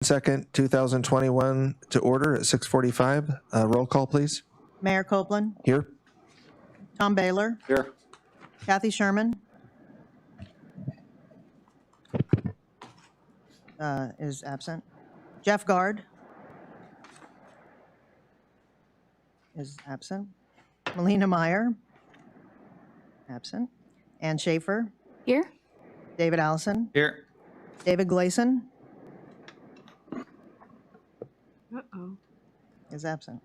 2nd, 2021 to order at 6:45. Roll call, please. Mayor Copeland, Here. Tom Baylor, Here. Kathy Sherman is absent. Jeff Guard is absent. Melina Meyer, absent. Ann Schaefer, Here. David Allison, Here. David Gleason Uh-oh. is absent.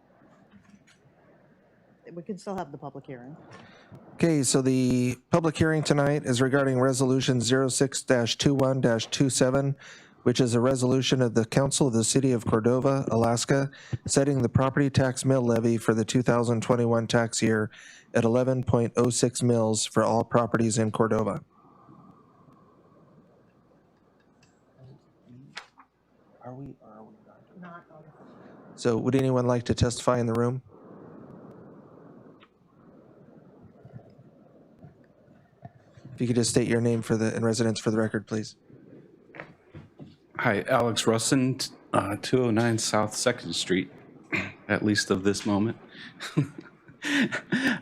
We can still have the public hearing. Okay, so the public hearing tonight is regarding Resolution 06-21-27, which is a resolution of the Council of the City of Cordova, Alaska, setting the property tax mill levy for the 2021 tax year at 11.06 mills for all properties in Cordova. Are we not? So would anyone like to testify in the room? If you could just state your name and residence for the record, please. Hi, Alex Russin, 209 South 2nd Street, at least of this moment.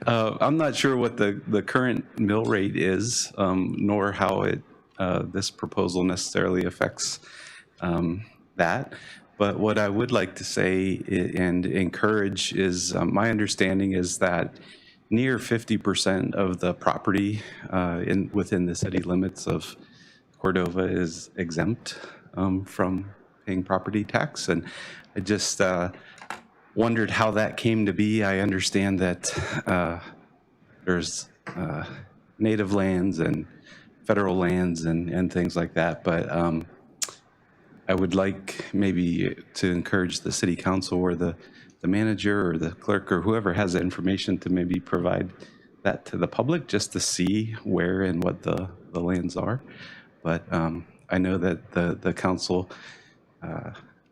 I'm not sure what the current mill rate is, nor how this proposal necessarily affects that. But what I would like to say and encourage is my understanding is that near 50% of the property within the city limits of Cordova is exempt from paying property tax. And I just wondered how that came to be. I understand that there's native lands and federal lands and things like that. But I would like maybe to encourage the city council or the manager or the clerk or whoever has the information to maybe provide that to the public just to see where and what the lands are. But I know that the council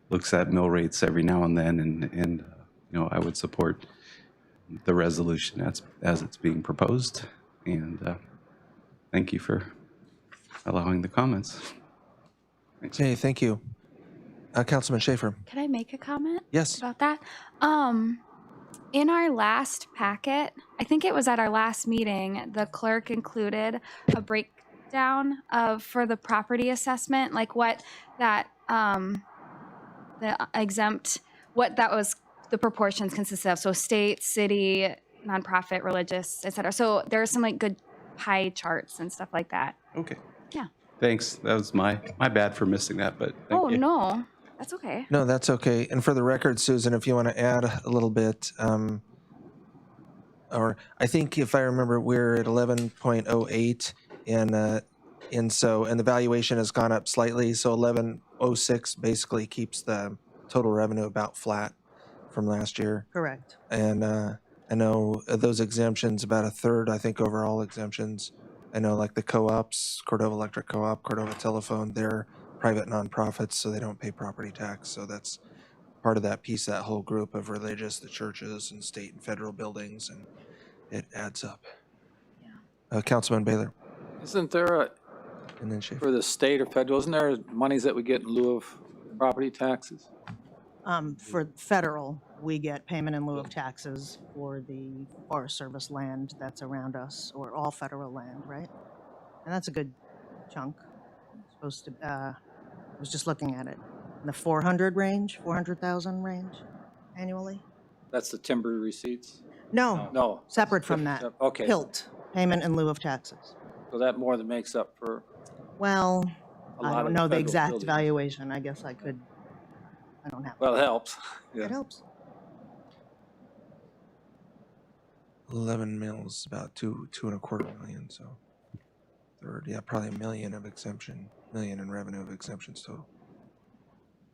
looks at mill rates every now and then, and you know, I would support the resolution as it's being proposed. And thank you for allowing the comments. Thanks. Okay, thank you. Councilman Schaefer. Can I make a comment? Yes. About that? In our last packet, I think it was at our last meeting, the clerk included a breakdown for the property assessment, like what that the exempt, what that was, the proportions consisted of. So state, city, nonprofit, religious, etc. So there are some like good pie charts and stuff like that. Okay. Yeah. Thanks. That was my bad for missing that, but thank you. No, that's okay. No, that's okay. And for the record, Susan, if you want to add a little bit, or I think if I remember, we're at 11.08, and the valuation has gone up slightly. So 11.06 basically keeps the total revenue about flat from last year. Correct. And I know those exemptions, about a third, I think, overall exemptions. I know like the co-ops, Cordova Electric Co-op, Cordova Telephone, they're private nonprofits, so they don't pay property tax. So that's part of that piece, that whole group of religious, the churches and state and federal buildings, and it adds up. Yeah. Councilman Baylor. Isn't there And then Schaefer. for the state or federal, isn't there monies that we get in lieu of property taxes? For federal, we get payment in lieu of taxes for the Forest Service land that's around us, or all federal land, right? And that's a good chunk. Supposed to, I was just looking at it, in the 400,000 range annually? That's the timber receipts? No, No. separate from that. Okay. PILT, payment in lieu of taxes. So that more than makes up for Well, a I lot don't of know the federal exact buildings. valuation. I guess I don't have. Well, it helps. Yeah. It helps. 11 mills, about two and a quarter million. So third, yeah, probably $1 million in revenue of exemptions total.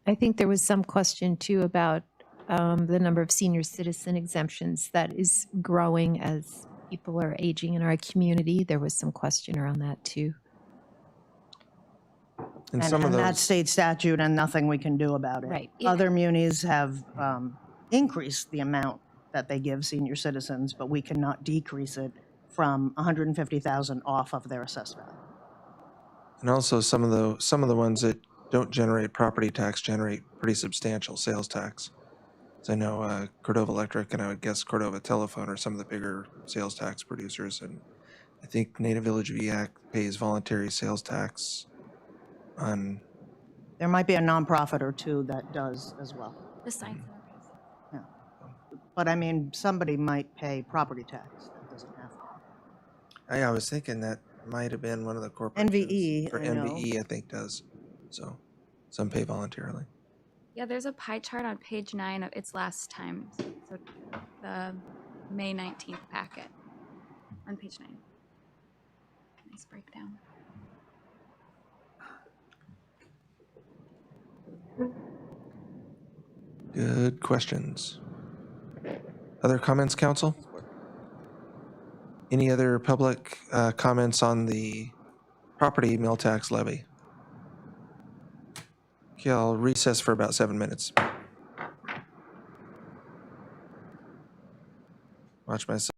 I think there was some question too about the number of senior citizen exemptions that is growing as people are aging in our community. There was some question around that too. And some of those, that's state statute and nothing we can do about it. Right. Other munis have increased the amount that they give senior citizens, but we cannot decrease it from 150,000 off of their assessed value. and also some of the ones that don't generate property tax generate pretty substantial sales tax. So I know Cordova Electric and I would guess Cordova Telephone are some of the bigger sales tax producers. And I think Native Village VAC pays voluntary sales tax on, There might be a nonprofit or two that does as well. The sign center pays. But I mean, somebody might pay property tax. That doesn't have to. I was thinking that might have been one of the corporate. NVE, Or I know. NVE, I think does. So some pay voluntarily. Yeah, there's a pie chart on page 9 of its last time. So the May 19th packet on page 9. Nice breakdown. Good questions. Other comments, council? Any other public comments on the property mill tax levy? Okay, I'll recess for about 7 minutes. Watch myself.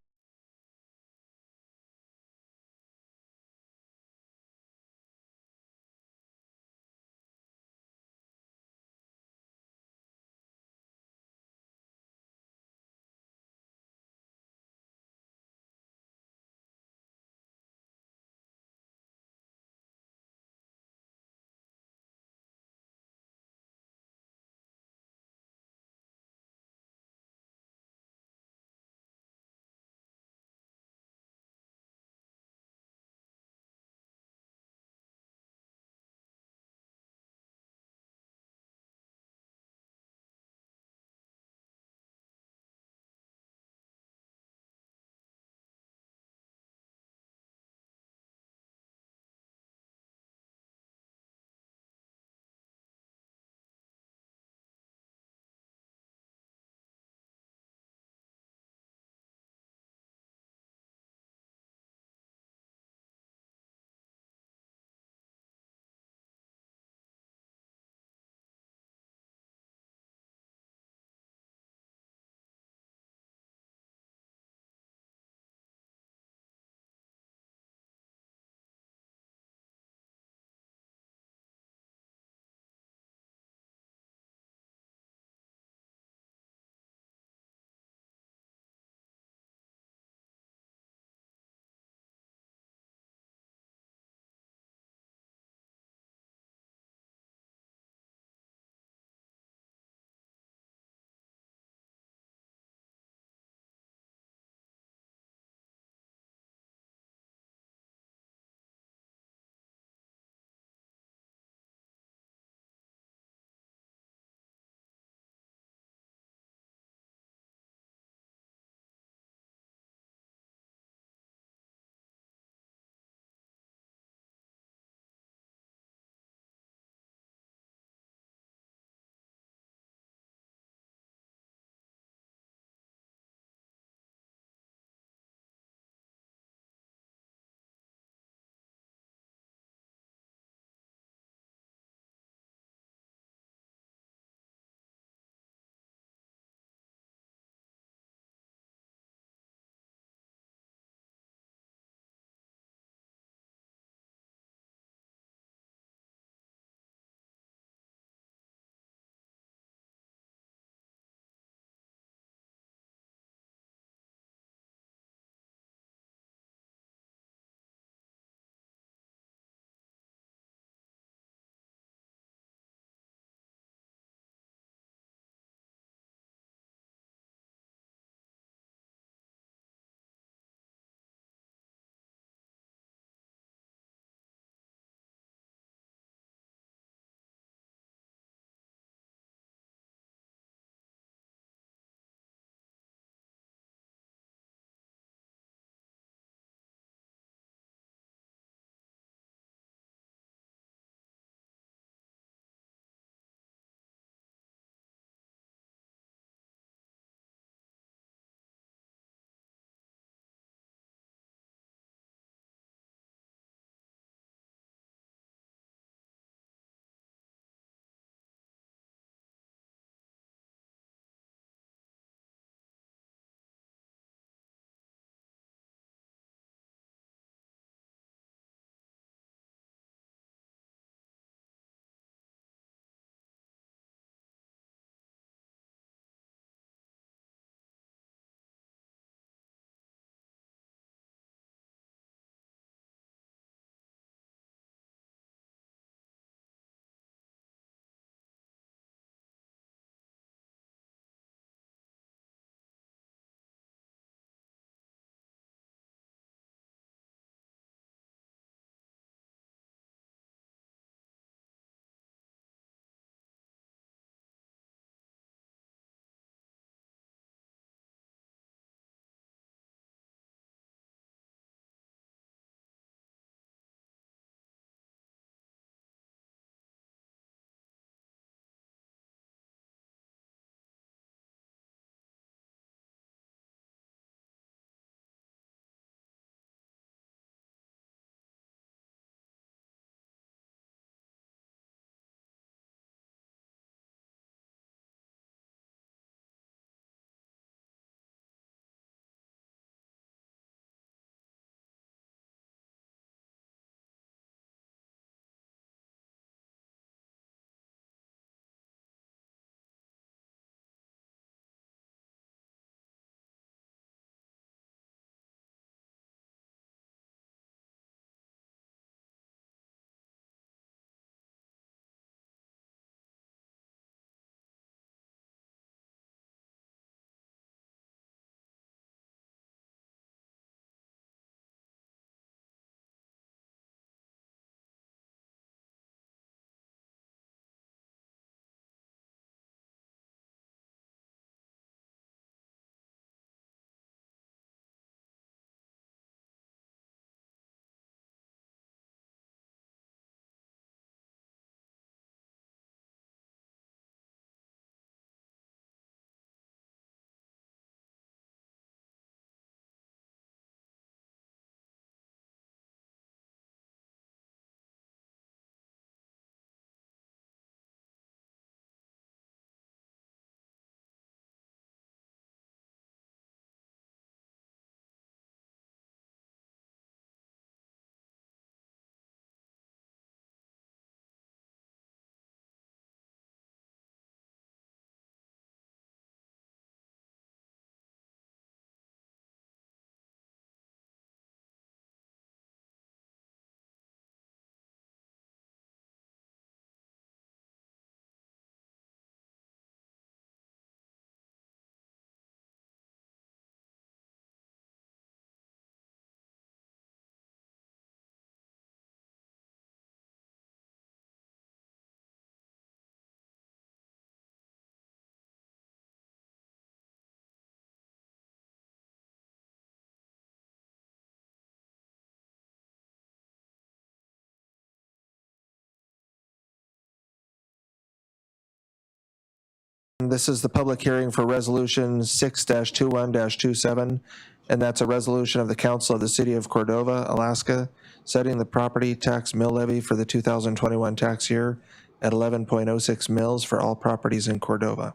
This is the public hearing for Resolution 6-21-27, and that's a resolution of the Council of the City of Cordova, Alaska, setting the property tax mill levy for the 2021 tax year at 11.06 mills for all properties in Cordova.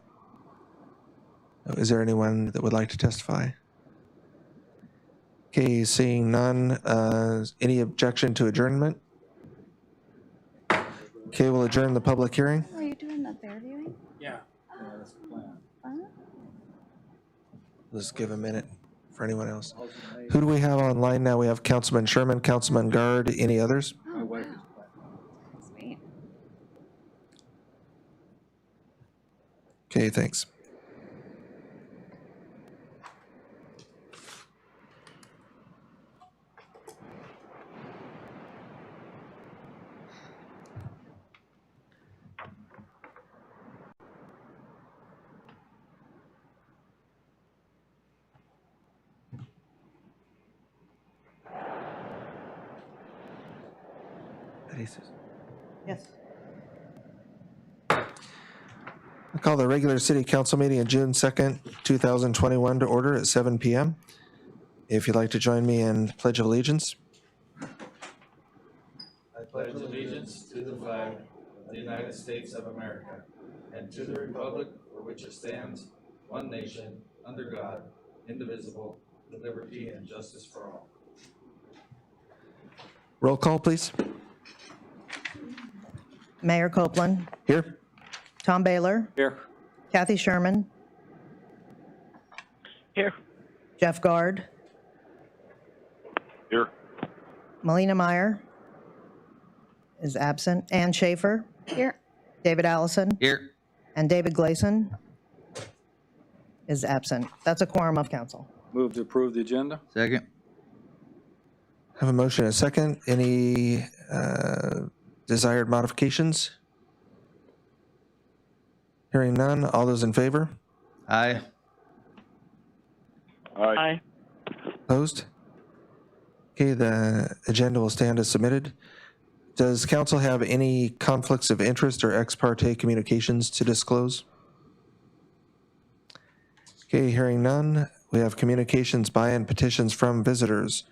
Is there anyone that would like to testify? Okay, seeing none. Any objection to adjournment? Okay, we'll adjourn the public hearing. Are you doing the fair viewing? Yeah. That's the plan. Let's give a minute for anyone else. Who do we have online now? We have Councilman Sherman, Councilman Guard, any others? Oh, wow. Sweet. Okay, thanks. Yes. I call the regular city council meeting on June 2nd, 2021 to order at 7 p.m. If you'd like to join me in Pledge of Allegiance. I pledge allegiance to the flag of the United States of America and to the republic for which it stands, one nation, under God, indivisible, with liberty and justice for all. Roll call, please. Mayor Copeland, Here. Tom Baylor, Here. Kathy Sherman, Here. Jeff Guard, Here. Melina Meyer is absent, Ann Schaefer, Here. David Allison, Here. and David Gleason is absent. That's a quorum of council. Move to approve the agenda? Second. Have a motion and a second. Any desired modifications? Hearing none. All those in favor? Aye. Aye. Opposed? Okay, the agenda will stand as submitted. Does council have any conflicts of interest or ex parte communications to disclose? Okay, hearing none. We have communications by and petitions from visitors.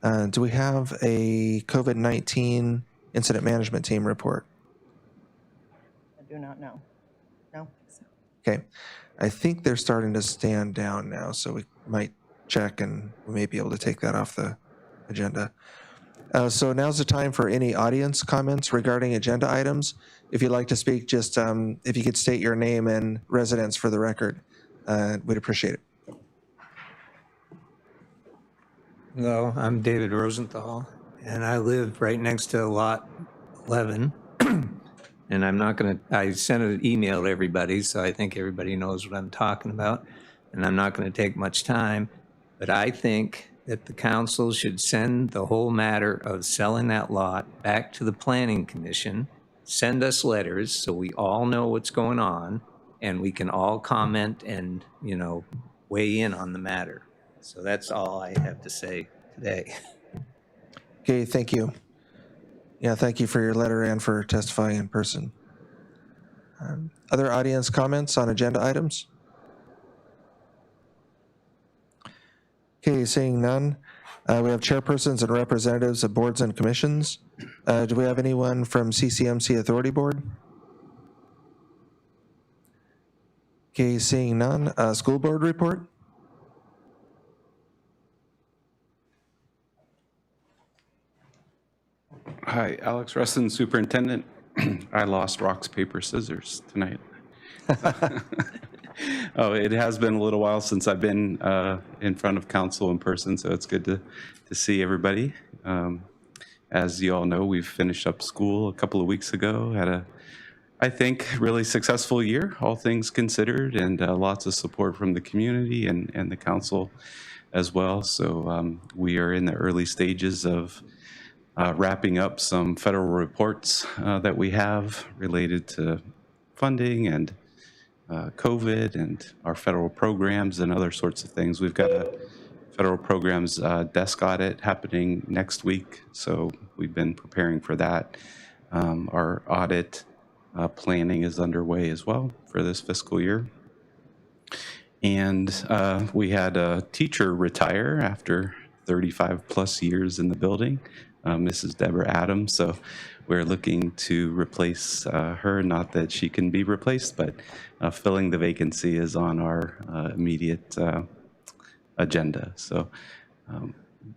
Do we have a COVID-19 incident management team report? I do not know. No? Okay, I think they're starting to stand down now, so we might check and we may be able to take that off the agenda. So now's the time for any audience comments regarding agenda items. If you'd like to speak, just if you could state your name and residence for the record, we'd appreciate it. Hello, I'm David Rosenthal, and I live right next to lot 11. And I'm not going to, I sent an email to everybody, so I think everybody knows what I'm talking about. And I'm not going to take much time, but I think that the council should send the whole matter of selling that lot back to the planning commission, send us letters so we all know what's going on, and we can all comment and, you know, weigh in on the matter. So that's all I have to say today. Okay, thank you. Yeah, thank you for your letter and for testifying in person. Other audience comments on agenda items? Okay, seeing none. We have chairpersons and representatives of boards and commissions. Do we have anyone from CCMC Authority Board? Okay, seeing none. School board report? Hi, Alex Rustin, Superintendent. I lost rocks, paper, scissors tonight. Oh, it has been a little while since I've been in front of council in person, so it's good to see everybody. As you all know, we've finished up school a couple of weeks ago, had a, I think, really successful year, all things considered, and lots of support from the community and the council as well. So we are in the early stages of wrapping up some federal reports that we have related to funding and COVID and our federal programs and other sorts of things. We've got a federal programs desk audit happening next week, so we've been preparing for that. Our audit planning is underway as well for this fiscal year. And we had a teacher retire after 35 plus years in the building, Mrs. Deborah Adams. So we're looking to replace her. Not that she can be replaced, but filling the vacancy is on our immediate agenda. So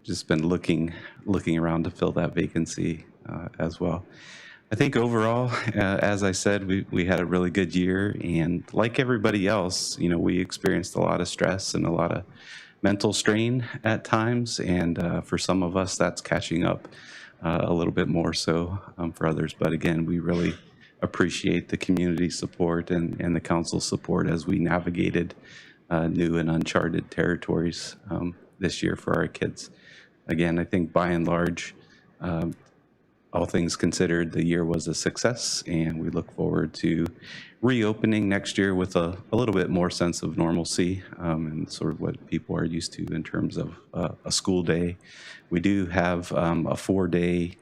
just been looking around to fill that vacancy as well. I think overall, as I said, we had a really good year, and like everybody else, you know, we experienced a lot of stress and a lot of mental strain at times, and for some of us, that's catching up a little bit more so for others. But again, we really appreciate the community support and the council support as we navigated new and uncharted territories this year for our kids. Again, I think by and large, all things considered, the year was a success, and we look forward to reopening next year with a little bit more sense of normalcy and sort of what people are used to in terms of a school day. We do have a 4-day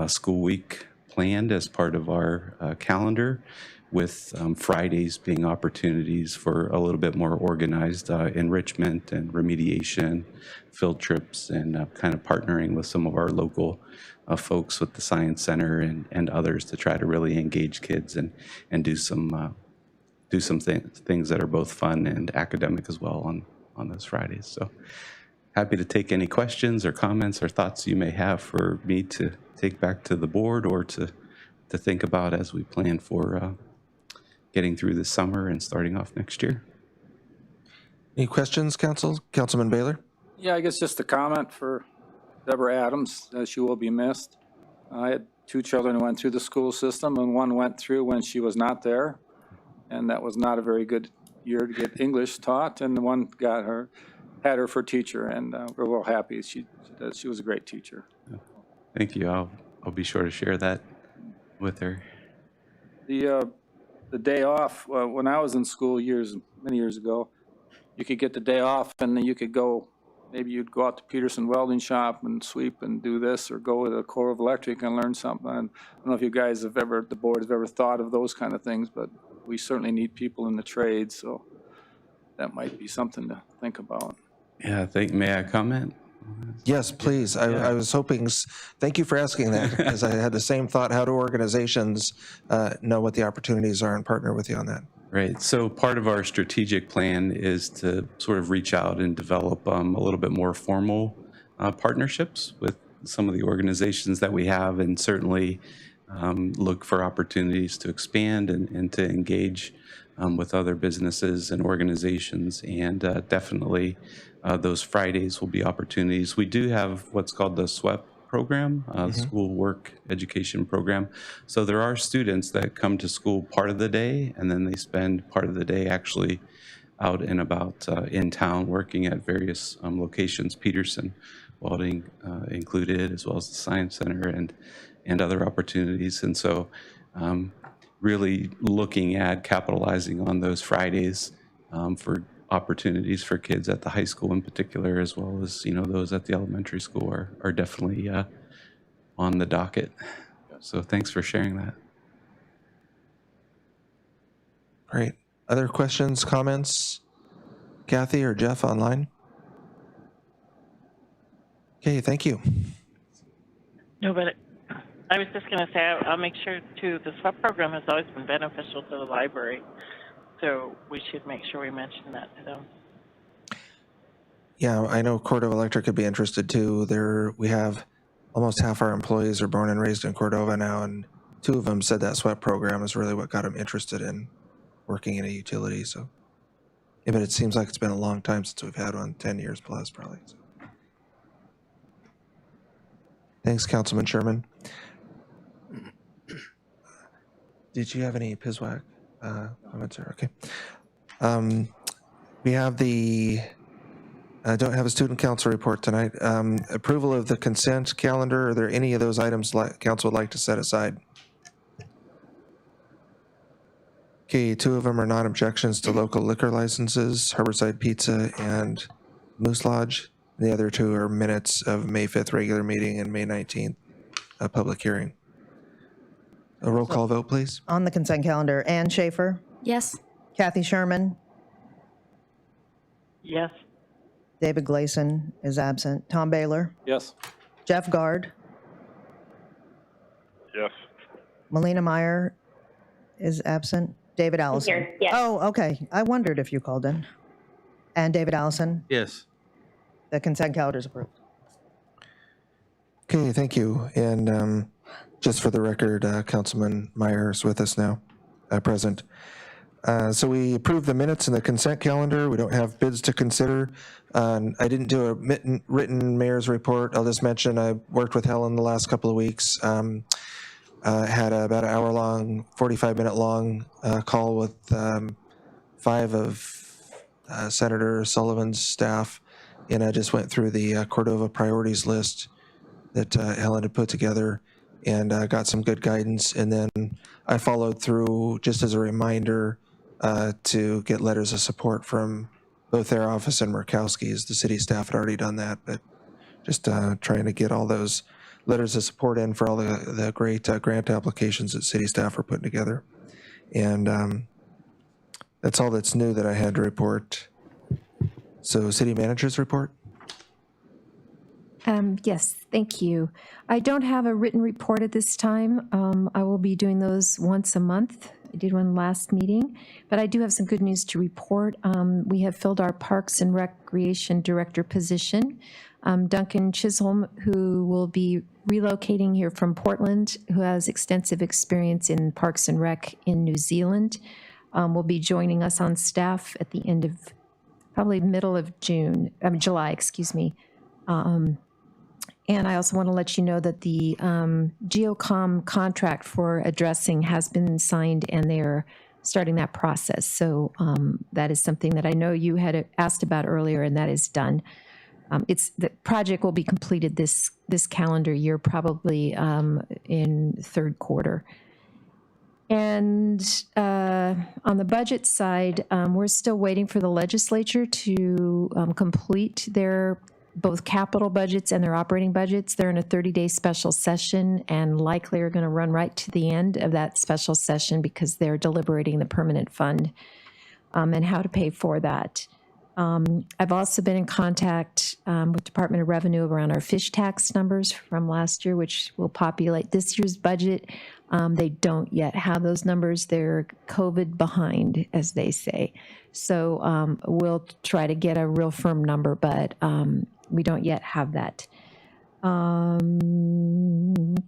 school week planned as part of our calendar, with Fridays being opportunities for a little bit more organized enrichment and remediation, field trips, and kind of partnering with some of our local folks with the Science Center and others to try to really engage kids and do some things that are both fun and academic as well on those Fridays. So happy to take any questions or comments or thoughts you may have for me to take back to the board or to think about as we plan for getting through the summer and starting off next year. Any questions, Councilman Baylor? Yeah, I guess just a comment for Deborah Adams, she will be missed. I had 2 children who went through the school system, and one went through when she was not there, and that was not a very good year to get English taught, and the one had her for teacher, and we're real happy. She was a great teacher. Thank you. I'll be sure to share that with her. The day off, when I was in school many years ago, you could get the day off, and then you could go. Maybe you'd go out to Peterson Welding Shop and sweep and do this, or go to the Corps of Electric and learn something. And I don't know if you guys the board has ever thought of those kind of things, but we certainly need people in the trade, so that might be something to think about. Yeah, may I comment? Yes, please. I was hoping, thank you for asking that, because I had the same thought. How do organizations know what the opportunities are and partner with you on that? Right. So part of our strategic plan is to sort of reach out and develop a little bit more formal partnerships with some of the organizations that we have, and certainly look for opportunities to expand and to engage with other businesses and organizations. And definitely those Fridays will be opportunities. We do have what's called the SWEP program, school work education program. So there are students that come to school part of the day, and then they spend part of the day actually out and about in town working at various locations, Peterson Welding included, as well as the Science Center and other opportunities. And so really looking at capitalizing on those Fridays for opportunities for kids at the high school in particular, as well as, you know, those at the elementary school are definitely on the docket. So thanks for sharing that. Great. Other questions, comments? Kathy or Jeff online? Okay, thank you. No, but I was just going to say, I'll make sure too, the SWEP program has always been beneficial to the library. So we should make sure we mention that to them. Yeah, I know Cordova Electric could be interested too. We have almost half our employees are born and raised in Cordova now, and 2 of them said that SWEP program is really what got them interested in working in a utility. So, yeah, but it seems like it's been a long time since we've had one, 10 years plus probably. So. Thanks, Councilman Sherman. Did you have any PISWAC comments? Okay. We have I don't have a student council report tonight. Approval of the consent calendar. Are there any of those items council would like to set aside? Okay, 2 of them are non-objections to local liquor licenses, Harborside Pizza and Moose Lodge. And the other 2 are minutes of May 5th regular meeting and May 19th public hearing. A roll call vote, please. On the consent calendar, Ann Schaefer, Yes. Kathy Sherman, Yes. David Gleason is absent, Tom Baylor, Yes. Jeff Gard, Yes. Melina Meyer is absent, David Allison. Here, yes. Oh, okay. I wondered if you called in. And David Allison, Yes. the consent calendar is approved. Okay, thank you. And just for the record, Councilman Meyer is with us now, present. So we approved the minutes and the consent calendar. We don't have bids to consider. I didn't do a written mayor's report. I'll just mention I worked with Helen the last couple of weeks. Had about an hour-long, 45-minute long call with 5 of Senator Sullivan's staff, and I just went through the Cordova priorities list that Helen had put together, and got some good guidance. And then I followed through, just as a reminder, to get letters of support from both their office and Murkowski's. The city staff had already done that, but just trying to get all those letters of support in for all the great grant applications that city staff are putting together. And that's all that's new that I had to report. So city manager's report? Yes, thank you. I don't have a written report at this time. I will be doing those once a month. I did one last meeting, but I do have some good news to report. We have filled our Parks and Recreation Director position. Duncan Chisholm, who will be relocating here from Portland, who has extensive experience in Parks and Rec in New Zealand, will be joining us on staff at the end of, probably middle of July, excuse me. And I also want to let you know that the Geocom contract for addressing has been signed, and they're starting that process. So that is something that I know you had asked about earlier, and that is done. The project will be completed this calendar year, probably in third quarter. And on the budget side, we're still waiting for the legislature to complete their both capital budgets and their operating budgets. They're in a 30-day special session, and likely are going to run right to the end of that special session because they're deliberating the permanent fund and how to pay for that. I've also been in contact with Department of Revenue around our fish tax numbers from last year, which will populate this year's budget. They don't yet have those numbers. They're COVID behind, as they say. So we'll try to get a real firm number, but we don't yet have that.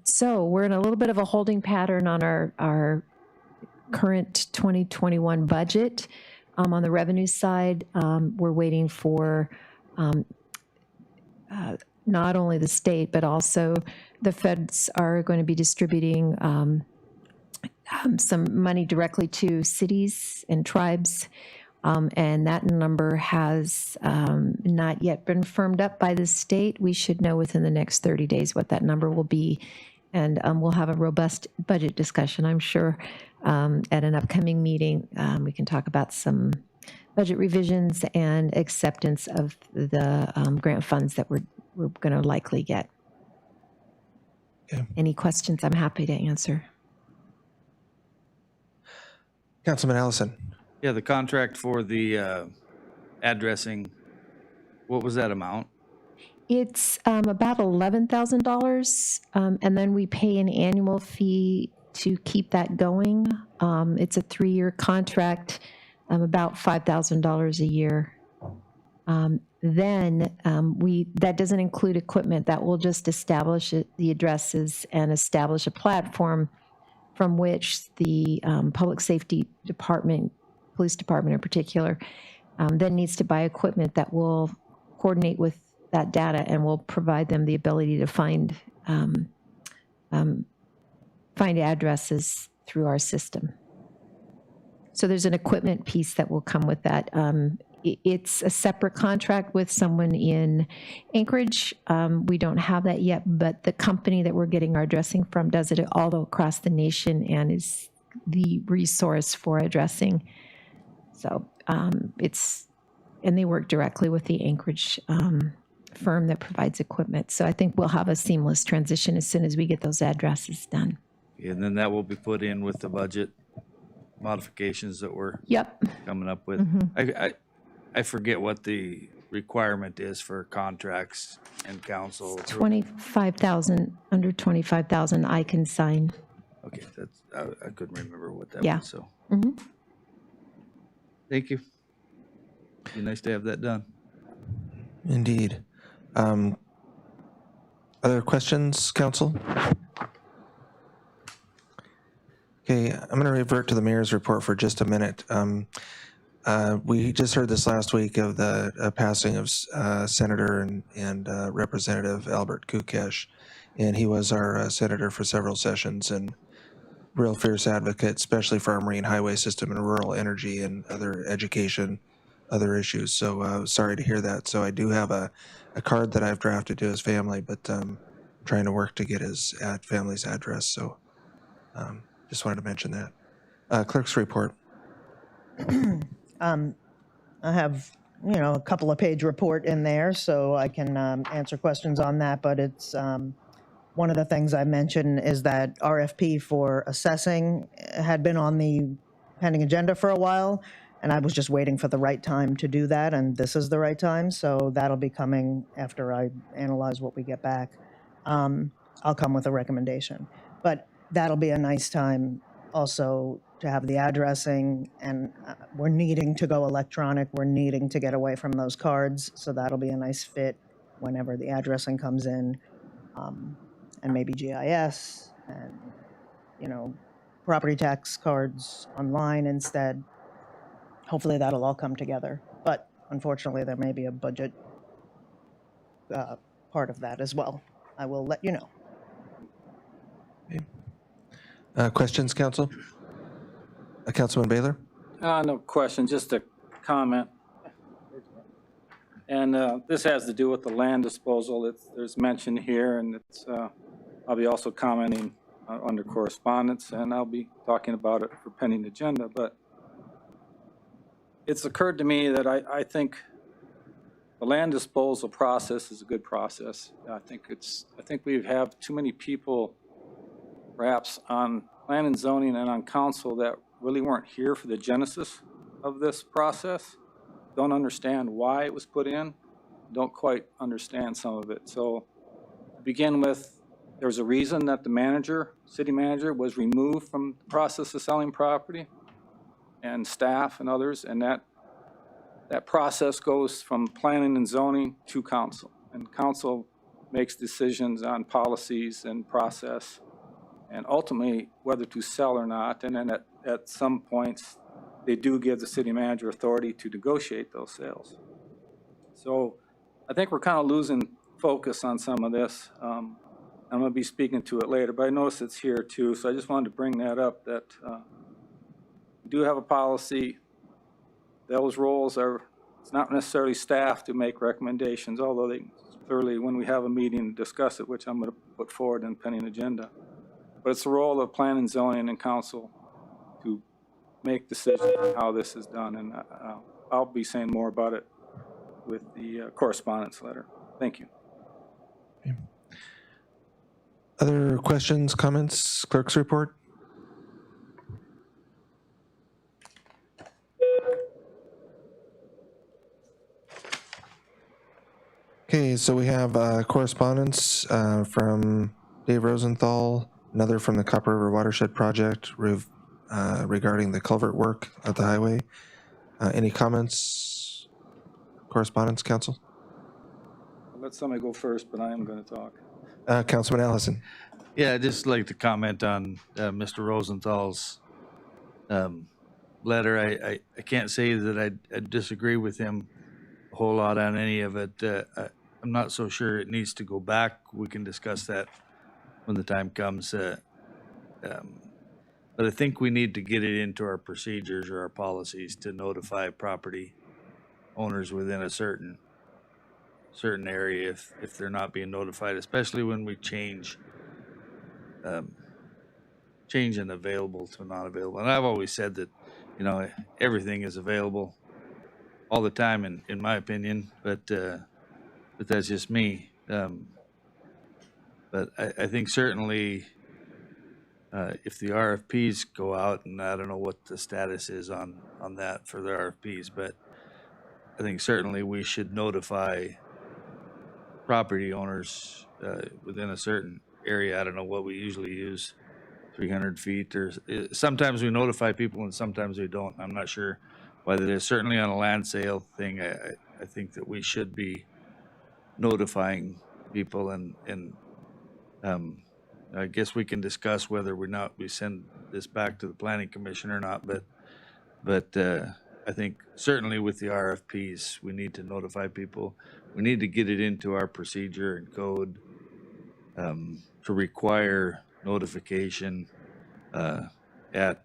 So we're in a little bit of a holding pattern on our current 2021 budget. On the revenue side, we're waiting for not only the state, but also the feds are going to be distributing some money directly to cities and tribes. And that number has not yet been firmed up by the state. We should know within the next 30 days what that number will be. And we'll have a robust budget discussion, I'm sure, at an upcoming meeting. We can talk about some budget revisions and acceptance of the grant funds that we're going to likely get. Okay. Any questions, I'm happy to answer. Councilman Allison. Yeah, the contract for the addressing, what was that amount? It's about $11,000, and then we pay an annual fee to keep that going. It's a 3-year contract, about $5,000 a year. Then that doesn't include equipment. That will just establish the addresses and establish a platform from which the public safety department, police department in particular, then needs to buy equipment that will coordinate with that data and will provide them the ability to find addresses through our system. So there's an equipment piece that will come with that. It's a separate contract with someone in Anchorage. We don't have that yet, but the company that we're getting our addressing from does it all across the nation and is the resource for addressing. So and they work directly with the Anchorage firm that provides equipment. So I think we'll have a seamless transition as soon as we get those addresses done. And then that will be put in with the budget modifications that we're Yep. coming up with. I forget what the requirement is for contracts and council. 25,000, under 25,000, I can sign. Okay, that's, I couldn't remember what that Yeah. was, so. Mhm. Thank you. Be nice to have that done. Indeed. Other questions, council? Okay, I'm going to revert to the mayor's report for just a minute. We just heard this last week of the passing of Senator and Representative Albert Kukesh, and he was our senator for several sessions and real fierce advocate, especially for our marine highway system and rural energy and other education, other issues. So sorry to hear that. So I do have a card that I've drafted to his family, but I'm trying to work to get his family's address. So just wanted to mention that. Clerk's report. I have, a couple of page report in there, so I can answer questions on that. But it's one of the things I mentioned is that RFP for assessing had been on the pending agenda for a while, and I was just waiting for the right time to do that, and this is the right time. So that'll be coming after I analyze what we get back. I'll come with a recommendation, but that'll be a nice time also to have the addressing, and we're needing to go electronic. We're needing to get away from those cards, so that'll be a nice fit whenever the addressing comes in, and maybe GIS and, property tax cards online instead. Hopefully that'll all come together, but unfortunately there may be a budget part of that as well. I will let you know. Questions, council? Councilman Baylor? No question, just a comment. And this has to do with the land disposal. There's mention here, and I'll be also commenting under correspondence, and I'll be talking about it for pending agenda. But it's occurred to me that I think the land disposal process is a good process. I think we have too many people, perhaps on plan and zoning and on council, that really weren't here for the genesis of this process, don't understand why it was put in, don't quite understand some of it. So to begin with, there was a reason that the city manager was removed from the process of selling property, and staff and others, and that process goes from planning and zoning to council, and council makes decisions on policies and process, and ultimately whether to sell or not. And then at some points, they do give the city manager authority to negotiate those sales. So I think we're kind of losing focus on some of this. I'm going to be speaking to it later, but I notice it's here too. So I just wanted to bring that up, that we do have a policy. Those roles it's not necessarily staff to make recommendations, although they clearly, when we have a meeting, discuss it, which I'm going to put forward in pending agenda. But it's the role of plan and zoning and council to make decisions on how this is done. And I'll be saying more about it with the correspondence letter. Thank you. Okay. Other questions, comments, clerk's report? Okay, so we have correspondence from Dave Rosenthal, another from the Copper River Watershed Project regarding the culvert work at the highway. Any comments, correspondence, council? I'll let somebody go first, but I am going to talk. Councilman Allison. Yeah, I'd just like to comment on Mr. Rosenthal's letter. I can't say that I disagree with him a whole lot on any of it. I'm not so sure it needs to go back. We can discuss that when the time comes. But I think we need to get it into our procedures or our policies to notify property owners within a certain area if they're not being notified, especially when we change an available to not available. And I've always said that, everything is available all the time in my opinion, but that's just me. But I think certainly if the RFPs go out, and I don't know what the status is on that for the RFPs, but I think certainly we should notify property owners within a certain area. I don't know what we usually use, 300 feet, or sometimes we notify people and sometimes we don't. I'm not sure why that is. Certainly on a land sale thing, I think that we should be notifying people, and I guess we can discuss whether we send this back to the planning commission or not, but I think certainly with the RFPs, we need to notify people. We need to get it into our procedure and code to require notification at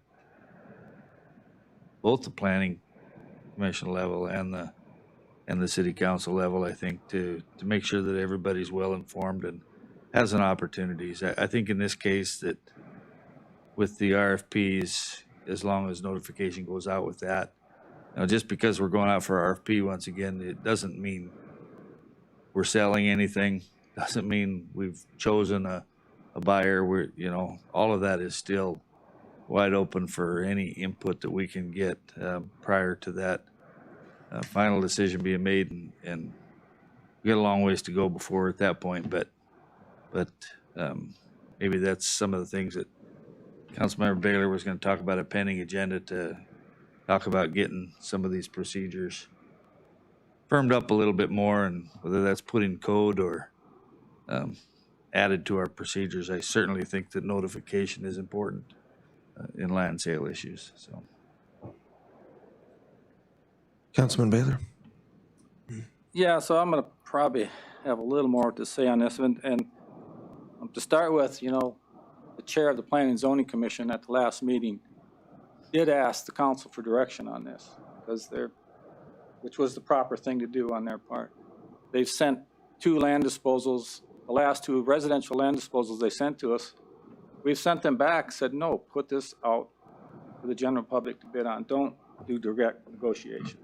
both the planning commission level and the city council level, I think, to make sure that everybody's well informed and has an opportunities. I think in this case that with the RFPs, as long as notification goes out with that, just because we're going out for RFP once again, it doesn't mean we're selling anything. Doesn't mean we've chosen a buyer. All of that is still wide open for any input that we can get prior to that final decision being made, and we got a long ways to go before at that point. But maybe that's some of the things that Councilmember Baylor was going to talk about, a pending agenda to talk about getting some of these procedures firmed up a little bit more, and whether that's put in code or added to our procedures. I certainly think that notification is important in land sale issues. So, Councilman Baylor. Yeah, so I'm going to probably have a little more to say on this. And to start with, the chair of the Planning and Zoning Commission at the last meeting did ask the council for direction on this, which was the proper thing to do on their part. They've sent 2 land disposals, the last 2 residential land disposals they sent to us. We've sent them back, said, no, put this out for the general public to bid on. Don't do direct negotiation.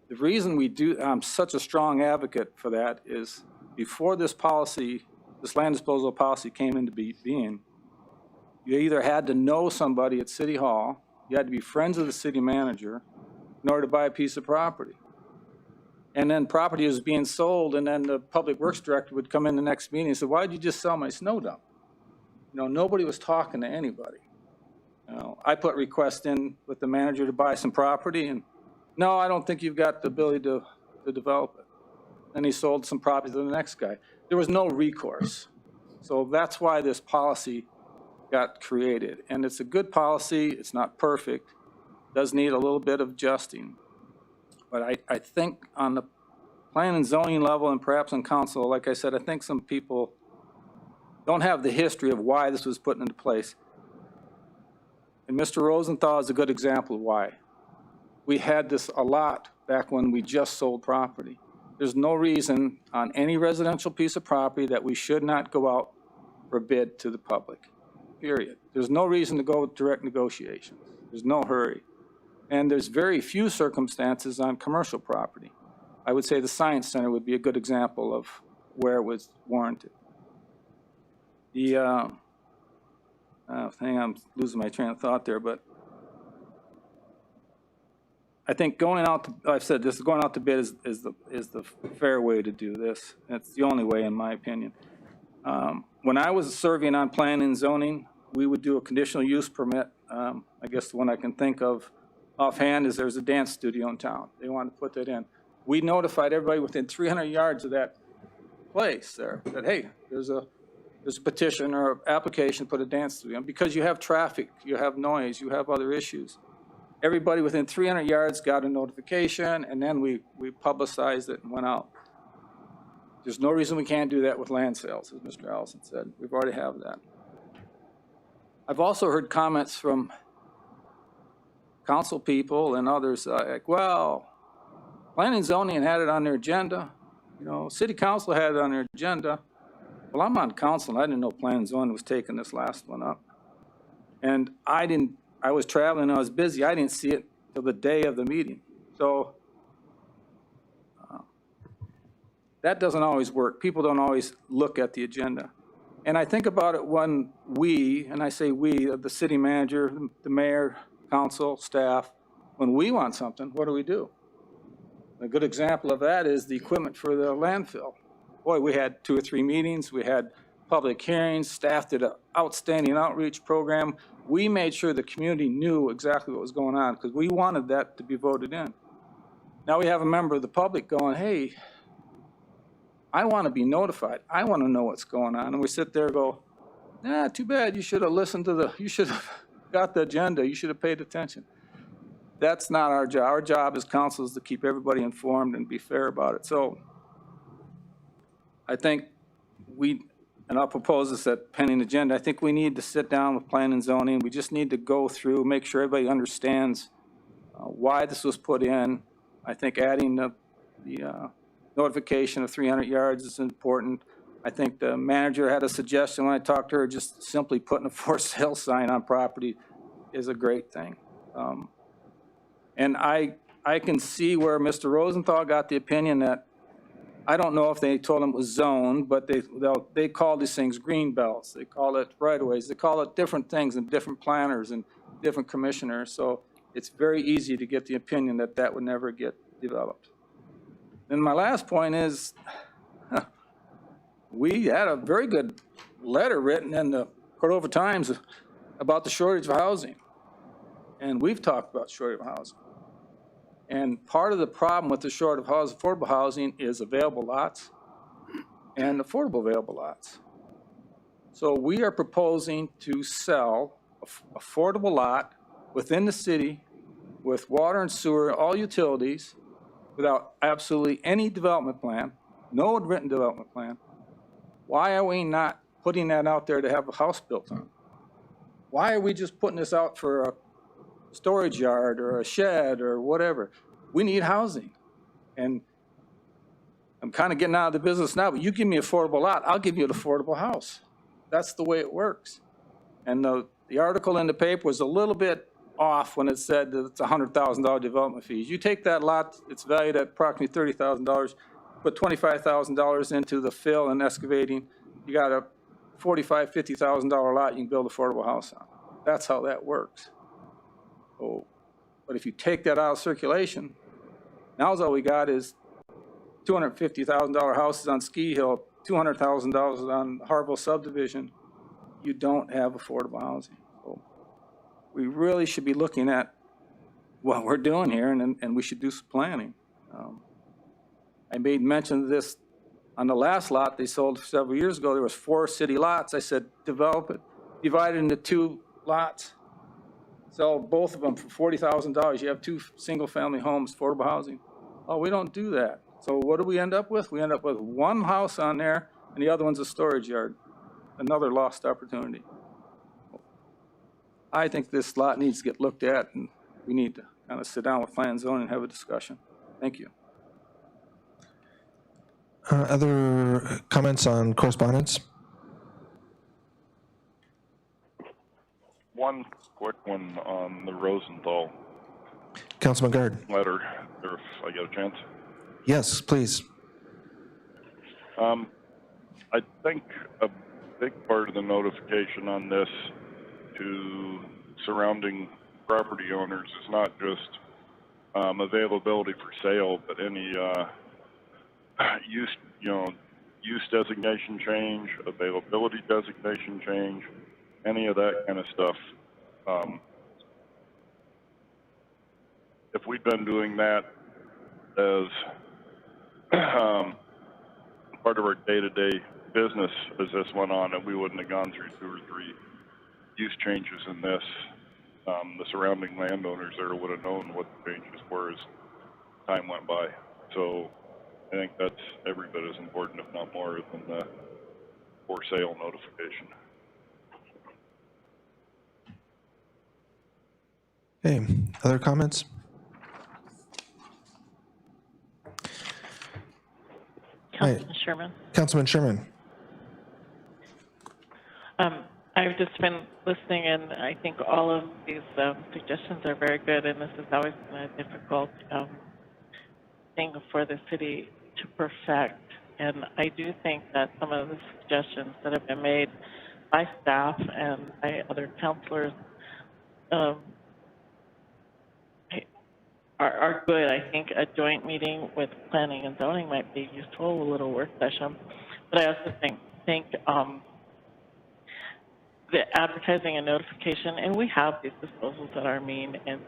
The reason I'm such a strong advocate for that is before this land disposal policy came into being, you either had to know somebody at City Hall, you had to be friends of the city manager in order to buy a piece of property. And then property was being sold, and then the public works director would come in the next meeting and say, why'd you just sell my snow dump? Nobody was talking to anybody. I put requests in with the manager to buy some property, and no, I don't think you've got the ability to develop it. Then he sold some property to the next guy. There was no recourse. So that's why this policy got created. And it's a good policy. It's not perfect. It does need a little bit of adjusting. But I think on the plan and zoning level, and perhaps on council, like I said, I think some people don't have the history of why this was put into place. And Mr. Rosenthal is a good example of why. We had this a lot back when we just sold property. There's no reason on any residential piece of property that we should not go out for bid to the public, period. There's no reason to go with direct negotiations. There's no hurry. And there's very few circumstances on commercial property. I would say the Science Center would be a good example of where it was warranted. Hang on, I'm losing my train of thought there, but I think I've said this, going out to bid is the fair way to do this. It's the only way, in my opinion. When I was serving on planning and zoning, we would do a conditional use permit. I guess the one I can think of offhand is there's a dance studio in town. They wanted to put that in. We notified everybody within 300 yards of that place there that, hey, there's a petition or application to put a dance studio in, because you have traffic, you have noise, you have other issues. Everybody within 300 yards got a notification, and then we publicized it and went out. There's no reason we can't do that with land sales, as Mr. Allison said. We've already have that. I've also heard comments from council people and others like, well, planning and zoning had it on their agenda. City council had it on their agenda. Well, I'm on council, and I didn't know planning and zoning was taking this last one up. And I was traveling, I was busy. I didn't see it till the day of the meeting. So that doesn't always work. People don't always look at the agenda. And I think about it when we, and I say we, the city manager, the mayor, council, staff, when we want something, what do? A good example of that is the equipment for the landfill. Boy, we had 2 or 3 meetings, we had public hearings, staff did an outstanding outreach program. We made sure the community knew exactly what was going on because we wanted that to be voted in. Now we have a member of the public going, hey, I want to be notified. I want to know what's going on. And we sit there and go, nah, too bad. You should have listened to you should have got the agenda. You should have paid attention. That's not our job. Our job as council is to keep everybody informed and be fair about it. So I think and I'll propose this at pending agenda, I think we need to sit down with planning and zoning. We just need to go through, make sure everybody understands why this was put in. I think adding the notification of 300 yards is important. I think the manager had a suggestion when I talked to her, just simply putting a for sale sign on property is a great thing. And I can see where Mr. Rosenthal got the opinion that, I don't know if they told him it was zoned, but they call these things green belts. They call it right-of-ways. They call it different things and different planners and different commissioners. So it's very easy to get the opinion that that would never get developed. And my last point is, we had a very good letter written in the Cordova Times about the shortage of housing. And we've talked about shortage of housing. And part of the problem with the shortage of housing, affordable housing is available lots and affordable available lots. So we are proposing to sell an affordable lot within the city with water and sewer, all utilities, without absolutely any development plan, no written development plan. Why are we not putting that out there to have a house built on? Why are we just putting this out for a storage yard or a shed or whatever? We need housing. And I'm kind of getting out of the business now, but you give me an affordable lot, I'll give you an affordable house. That's the way it works. And the article in the paper was a little bit off when it said that it's $100,000 development fees. You take that lot, it's valued at approximately $30,000, put $25,000 into the fill and excavating, you got a $45,000, $50,000 lot you can build an affordable house on. That's how that works. Oh, but if you take that out of circulation, now all we got is $250,000 houses on Ski Hill, $200,000 on Harville subdivision. You don't have affordable housing. So we really should be looking at what we're doing here, and we should do some planning. I made mention of this on the last lot they sold several years ago. There was 4 city lots. I said, develop it, divide it into 2 lots. Sell both of them for $40,000. You have 2 single-family homes, affordable housing. Oh, we don't do that. So what do we end up with? We end up with 1 house on there, and the other one's a storage yard. Another lost opportunity. I think this lot needs to get looked at, and we need to kind of sit down with Plan and Zoning and have a discussion. Thank you. Other comments on correspondence? One quick one on the Rosenthal Councilman Guard. letter, if I get a chance. Yes, please. I think a big part of the notification on this to surrounding property owners is not just availability for sale, but any use designation change, availability designation change, any of that kind of stuff. If we'd been doing that as part of our day-to-day business as this went on, and we wouldn't have gone through 2 or 3 use changes in this, the surrounding landowners there would have known what the changes were as time went by. So I think that's every bit as important, if not more, than the for sale notification. Okay, other comments? Councilman Sherman. Councilman Sherman. I've just been listening, and I think all of these suggestions are very good, and this has always been a difficult thing for the city to perfect. And I do think that some of the suggestions that have been made by staff and by other counselors um, are good. I think a joint meeting with planning and zoning might be useful, a little work session. But I also think the advertising and notification, and we have these disposals at our means, and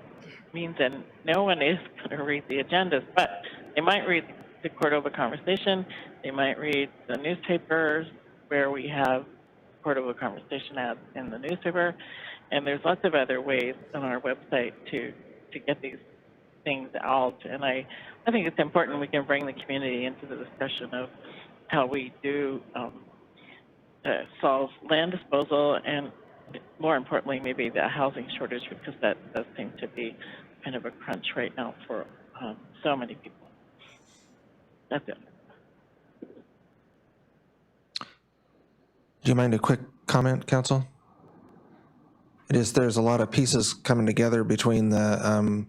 no one is going to read the agendas, but they might read the Cordova conversation, they might read the newspapers where we have Cordova conversation ads in the newspaper, and there's lots of other ways on our website to get these things out. And I think it's important we can bring the community into the discussion of how we do solve land disposal and, more importantly, maybe the housing shortage, because that does seem to be kind of a crunch right now for so many people. That's it. Do you mind a quick comment, Council? There's a lot of pieces coming together between the,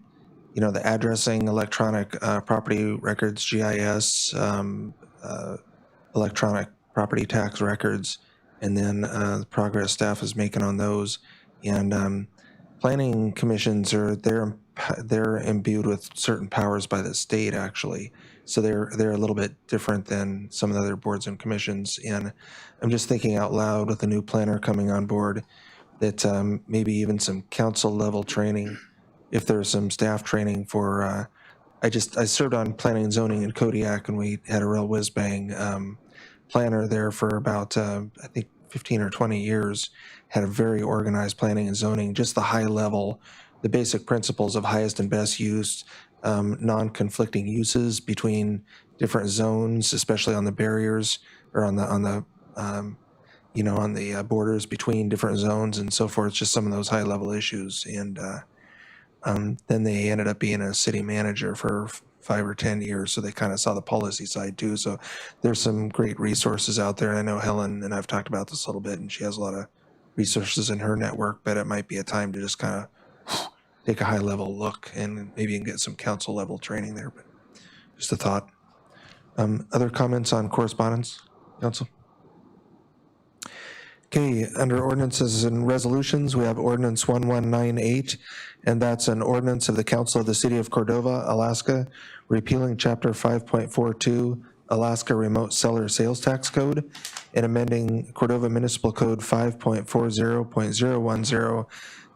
the addressing, electronic property records, GIS, electronic property tax records, and then the progress staff is making on those. And planning commissions they're imbued with certain powers by the state, actually. So they're a little bit different than some of the other boards and commissions. And I'm just thinking out loud with the new planner coming on board that maybe even some council level training, if there's some staff training for, I served on planning and zoning in Kodiak, and we had a real whiz bang planner there for about, I think 15 or 20 years, had a very organized planning and zoning, just the high level, the basic principles of highest and best use, non-conflicting uses between different zones, especially on the barriers or on the borders between different zones and so forth, just some of those high level issues. And then they ended up being a city manager for 5 or 10 years, so they kind of saw the policy side too. So there's some great resources out there. I know Helen and I've talked about this a little bit, and she has a lot of resources in her network, but it might be a time to just kind of take a high level look and maybe get some council level training there. But just a thought. Other comments on correspondence, Council? Okay, under ordinances and resolutions, we have ordinance 1198, and that's an ordinance of the Council of the City of Cordova, Alaska, repealing Chapter 5.42, Alaska Remote Seller Sales Tax Code, and amending Cordova Municipal Code 5.40.010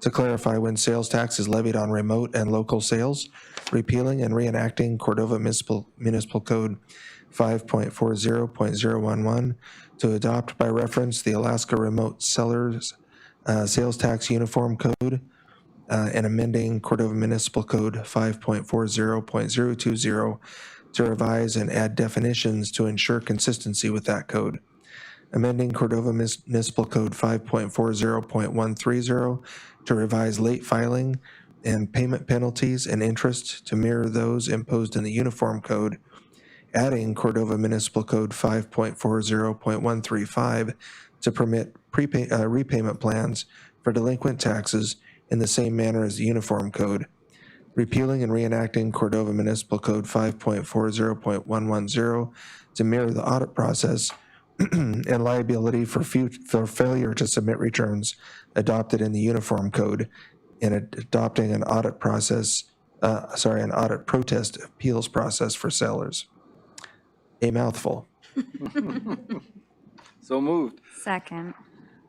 to clarify when sales tax is levied on remote and local sales, repealing and reenacting Cordova Municipal Code 5.40.011 to adopt by reference the Alaska Remote Sellers Sales Tax Uniform Code and amending Cordova Municipal Code 5.40.020 to revise and add definitions to ensure consistency with that code. Amending Cordova Municipal Code 5.40.130 to revise late filing and payment penalties and interest to mirror those imposed in the Uniform Code, adding Cordova Municipal Code 5.40.135 to permit repayment plans for delinquent taxes in the same manner as the Uniform Code, repealing and reenacting Cordova Municipal Code 5.40.110 to mirror the audit process and liability for failure to submit returns adopted in the Uniform Code, and adopting an audit protest appeals process for sellers. A mouthful. So moved. Second.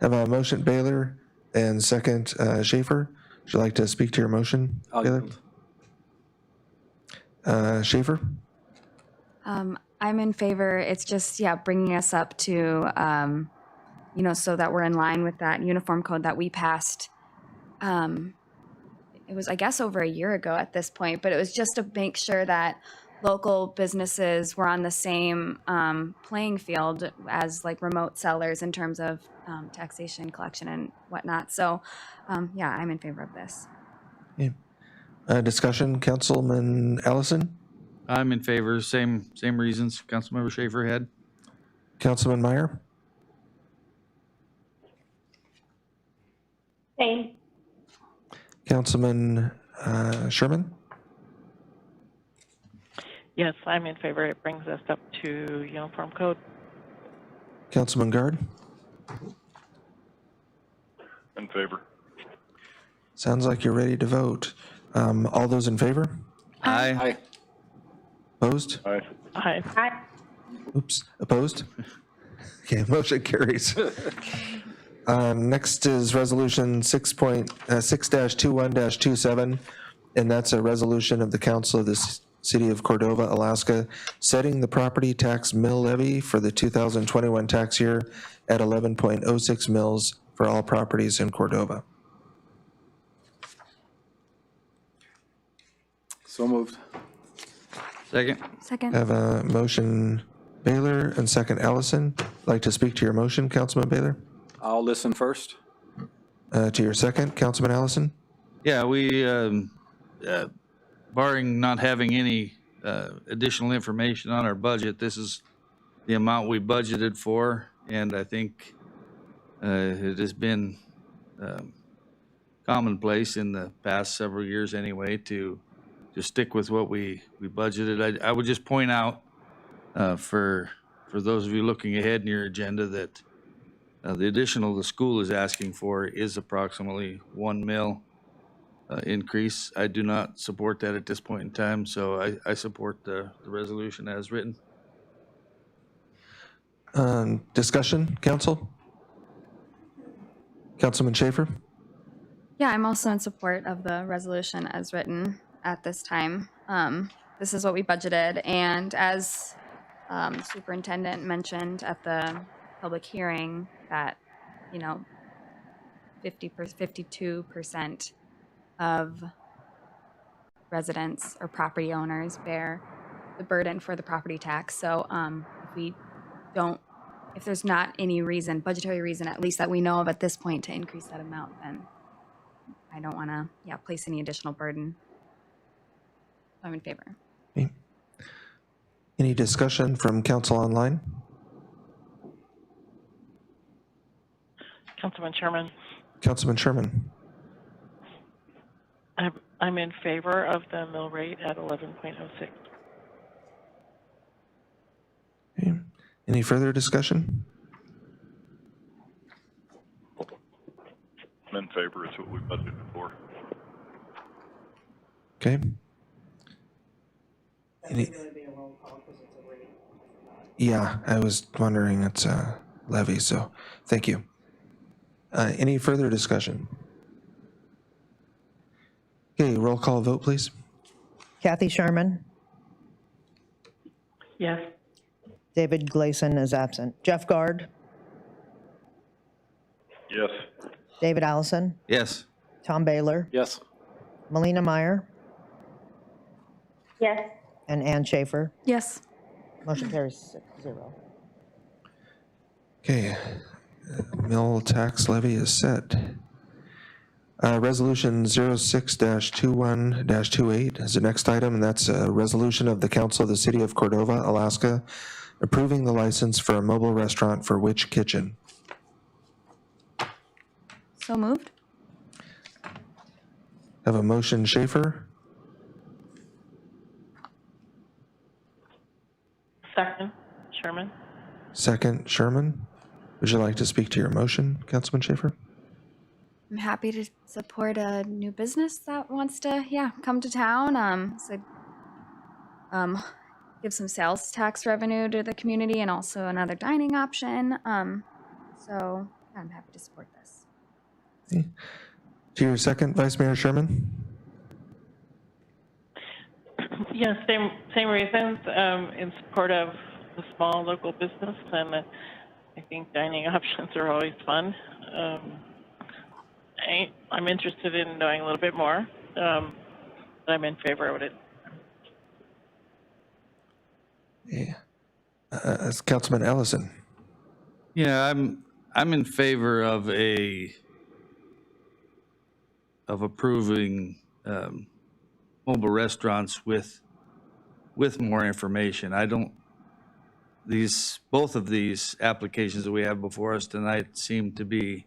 I have a motion, Baylor, and second, Schaefer. Would you like to speak to your motion, Baylor? Schaefer? I'm in favor. It's just, bringing us up to, so that we're in line with that uniform code that we passed. It was, I guess, over a year ago at this point, but it was just to make sure that local businesses were on the same playing field as like remote sellers in terms of taxation, collection, and whatnot. So, I'm in favor of this. Yeah. Discussion, Councilman Allison? I'm in favor. Same reasons Councilmember Schaefer had. Councilman Meyer? Same. Councilman Sherman? Yes, I'm in favor. It brings us up to uniform code. Councilman Guard? In favor. Sounds like you're ready to vote. All those in favor? Aye. Opposed? Aye. Aye. Oops, opposed? Okay, motion carries. Next is Resolution 6-21-27, and that's a resolution of the Council of the City of Cordova, Alaska, setting the property tax mill levy for the 2021 tax year at 11.06 mills for all properties in Cordova. So moved. Second. I Second. have a motion Baylor and second Ellison. Like to speak to your motion, Councilman Baylor? I'll listen first. To your second, Councilman Ellison? Yeah, we, barring not having any additional information on our budget, this is the amount we budgeted for, and I think it has been commonplace in the past several years anyway to stick with what we budgeted. I would just point out for those of you looking ahead in your agenda that the additional the school is asking for is approximately 1 mil increase. I do not support that at this point in time, so I support the resolution as written. Discussion, council? Councilman Schaefer? Yeah, I'm also in support of the resolution as written at this time. This is what we budgeted, and as the superintendent mentioned at the public hearing, that 52% of residents or property owners bear the burden for the property tax. So if there's not any reason, budgetary reason at least that we know of at this point to increase that amount, then I don't want to place any additional burden. I'm in favor. Any discussion from council online? Councilman Sherman. Councilman Sherman? I'm in favor of the mill rate at 11.06. Okay. Any further discussion? I'm in favor. It's what we budgeted for. Okay. Yeah, I was wondering, it's a levy, so thank you. Any further discussion? Okay, roll call vote, please. Kathy Sherman. Yes. David Gleason is absent. Jeff Guard. Yes. David Allison. Yes. Tom Baylor. Yes. Melina Meyer. Yes. And Ann Schaefer. Yes. Motion carries 6-0. Okay, mill tax levy is set. Resolution 06-21-28 is the next item, and that's a resolution of the Council of the City of Cordova, Alaska, approving the license for a mobile restaurant for Witch Kitchen. So moved. Have a motion, Schaefer. Second, Sherman. Second, Sherman. Would you like to speak to your motion, Councilman Schaefer? I'm happy to support a new business that wants to, come to town. Give some sales tax revenue to the community and also another dining option. So I'm happy to support this. Okay. To your second, Vice Mayor Sherman. Yes, same reasons, in support of the small local business, and I think dining options are always fun. I'm interested in knowing a little bit more, but I'm in favor of it. Yeah. Councilman Ellison. Yeah, I'm in favor of approving mobile restaurants with more information. Both of these applications that we have before us tonight seem to be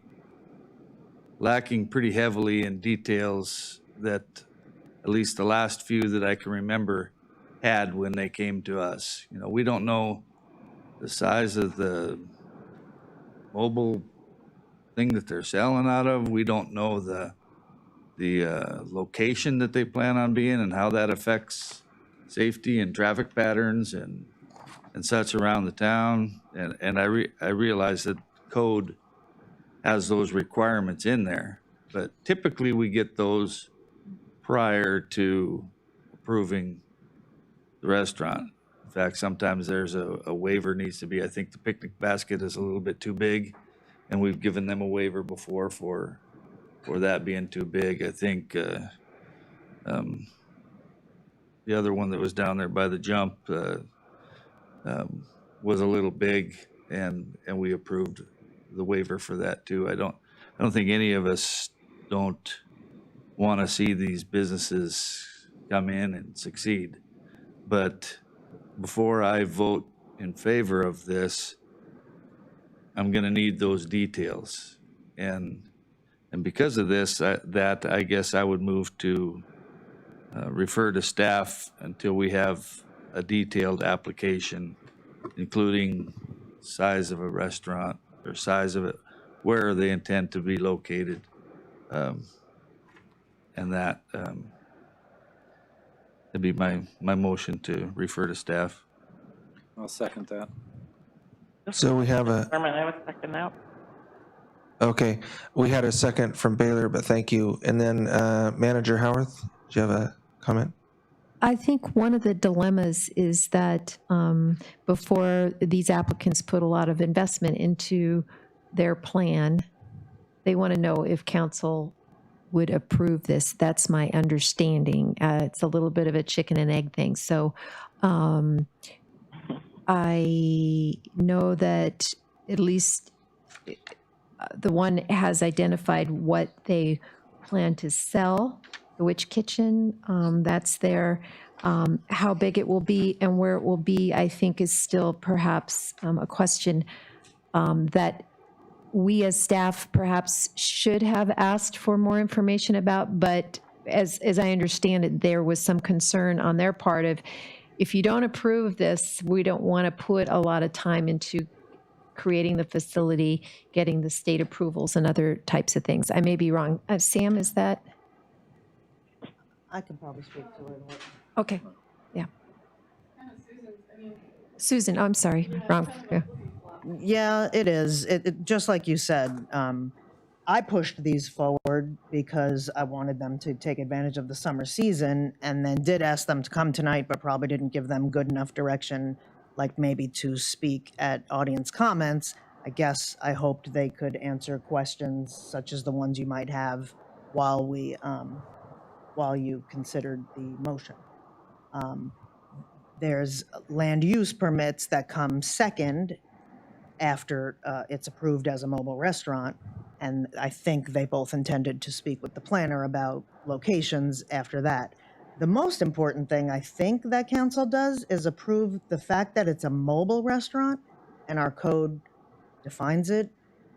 lacking pretty heavily in details that, at least the last few that I can remember, had when they came to us. You know, we don't know the size of the mobile thing that they're selling out of. We don't know the location that they plan on being and how that affects safety and traffic patterns and such around the town. And I realize that code has those requirements in there, but typically we get those prior to approving the restaurant. In fact, sometimes there's a waiver needs to be, I think the picnic basket is a little bit too big, and we've given them a waiver before for that being too big. I think the other one that was down there by the jump was a little big, and we approved the waiver for that too. I don't think any of us don't want to see these businesses come in and succeed. But before I vote in favor of this, I'm going to need those details. And because of this, I guess I would move to refer to staff until we have a detailed application, including size of a restaurant or size of it, where they intend to be located, and that would be my motion to refer to staff. I'll second that. So we have a, Sherman, I would second that. okay, we had a second from Baylor, but thank you. And then Manager Howarth, do you have a comment? I think one of the dilemmas is that before these applicants put a lot of investment into their plan, they want to know if council would approve this. That's my understanding. It's a little bit of a chicken and egg thing. So I know that at least the one has identified what they plan to sell, the Witch Kitchen, that's there. How big it will be and where it will be, I think is still perhaps a question that we as staff perhaps should have asked for more information about, but as I understand it, there was some concern on their part of, if you don't approve this, we don't want to put a lot of time into creating the facility, getting the state approvals and other types of things. I may be wrong. Sam, is that? I can probably speak to it. Okay, yeah. Susan, I'm sorry, wrong. Yeah. Yeah, it is. It just like you said, I pushed these forward because I wanted them to take advantage of the summer season, and then did ask them to come tonight, but probably didn't give them good enough direction, like maybe to speak at audience comments. I guess I hoped they could answer questions such as the ones you might have while you considered the motion. There's land use permits that come second after it's approved as a mobile restaurant. And I think they both intended to speak with the planner about locations after that. The most important thing I think that council does is approve the fact that it's a mobile restaurant, and our code defines it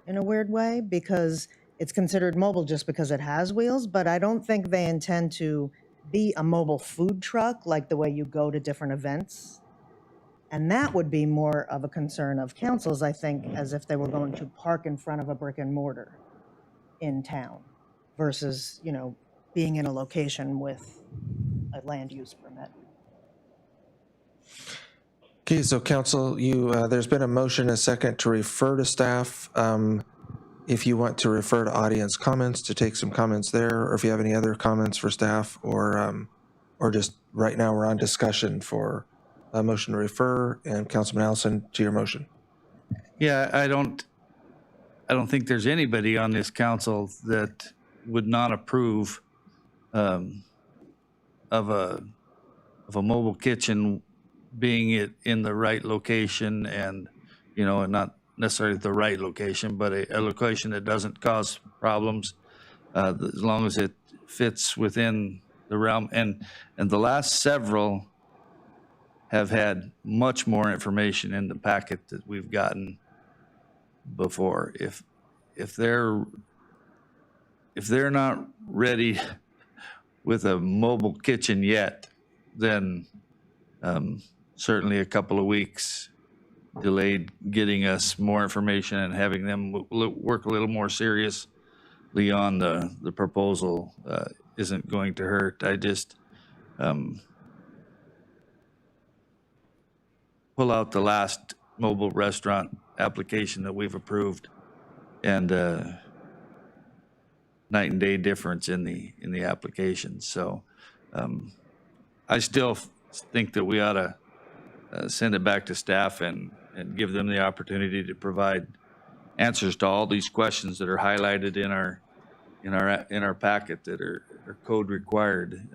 in a weird way because it's considered mobile just because it has wheels, but I don't think they intend to be a mobile food truck like the way you go to different events. And that would be more of a concern of councils, I think, as if they were going to park in front of a brick and mortar in town versus, being in a location with a land use permit. Okay, so council, there's been a motion, a second to refer to staff. If you want to refer to audience comments, to take some comments there, or if you have any other comments for staff, or just right now we're on discussion for a motion to refer. And Councilman Allison, to your motion. Yeah, I don't think there's anybody on this council that would not approve of a mobile kitchen being it in the right location, and and not necessarily the right location, but a location that doesn't cause problems, as long as it fits within the realm. And the last several have had much more information in the packet that we've gotten before. If they're not ready with a mobile kitchen yet, then certainly a couple of weeks delayed getting us more information and having them work a little more seriously on the proposal isn't going to hurt. I just pull out the last mobile restaurant application that we've approved, and night and day difference in the applications. So I still think that we ought to send it back to staff and give them the opportunity to provide answers to all these questions that are highlighted in our packet that are code required.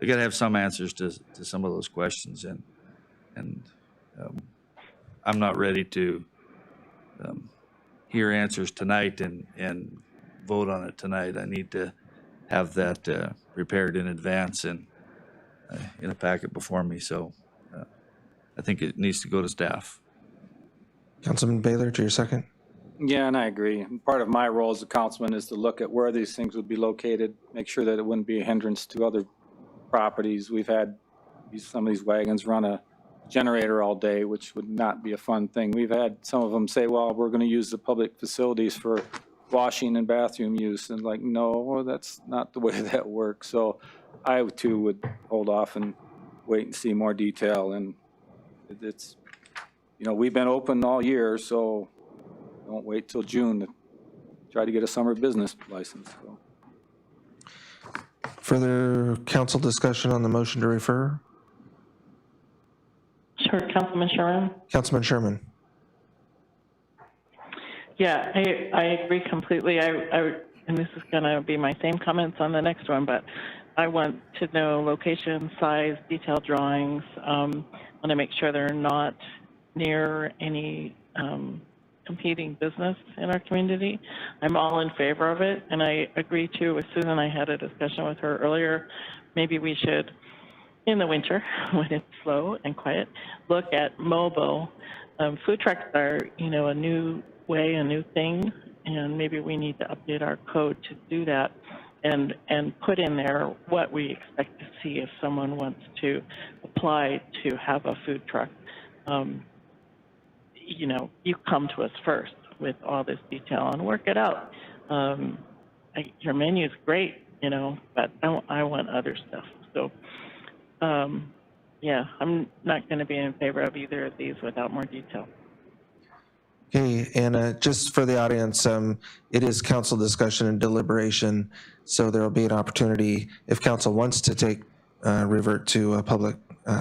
We got to have some answers to some of those questions, and I'm not ready to hear answers tonight and vote on it tonight. I need to have that prepared in advance and in a packet before me. So I think it needs to go to staff. Councilman Baylor, to your second. Yeah, and I agree. Part of my role as a councilman is to look at where these things would be located, make sure that it wouldn't be a hindrance to other properties. We've had some of these wagons run a generator all day, which would not be a fun thing. We've had some of them say, well, we're going to use the public facilities for washing and bathroom use. And like, no, that's not the way that works. So I too would hold off and wait and see more detail. And it's, we've been open all year, so don't wait till June to try to get a summer business license. So. Further council discussion on the motion to refer? Sure, Councilman Sherman. Councilman Sherman. Yeah, I agree completely. And this is going to be my same comments on the next one, but I want to know location, size, detailed drawings. Want to make sure they're not near any competing business in our community. I'm all in favor of it, and I agree too with Susan. I had a discussion with her earlier. Maybe we should, in the winter, when it's slow and quiet, look at mobile. Food trucks are, a new way, a new thing, and maybe we need to update our code to do that and put in there what we expect to see if someone wants to apply to have a food truck. You come to us first with all this detail and work it out. Your menu is great, but I want other stuff. So, yeah, I'm not going to be in favor of either of these without more detail. Okay, and just for the audience, it is council discussion and deliberation, so there will be an opportunity if council wants to revert to public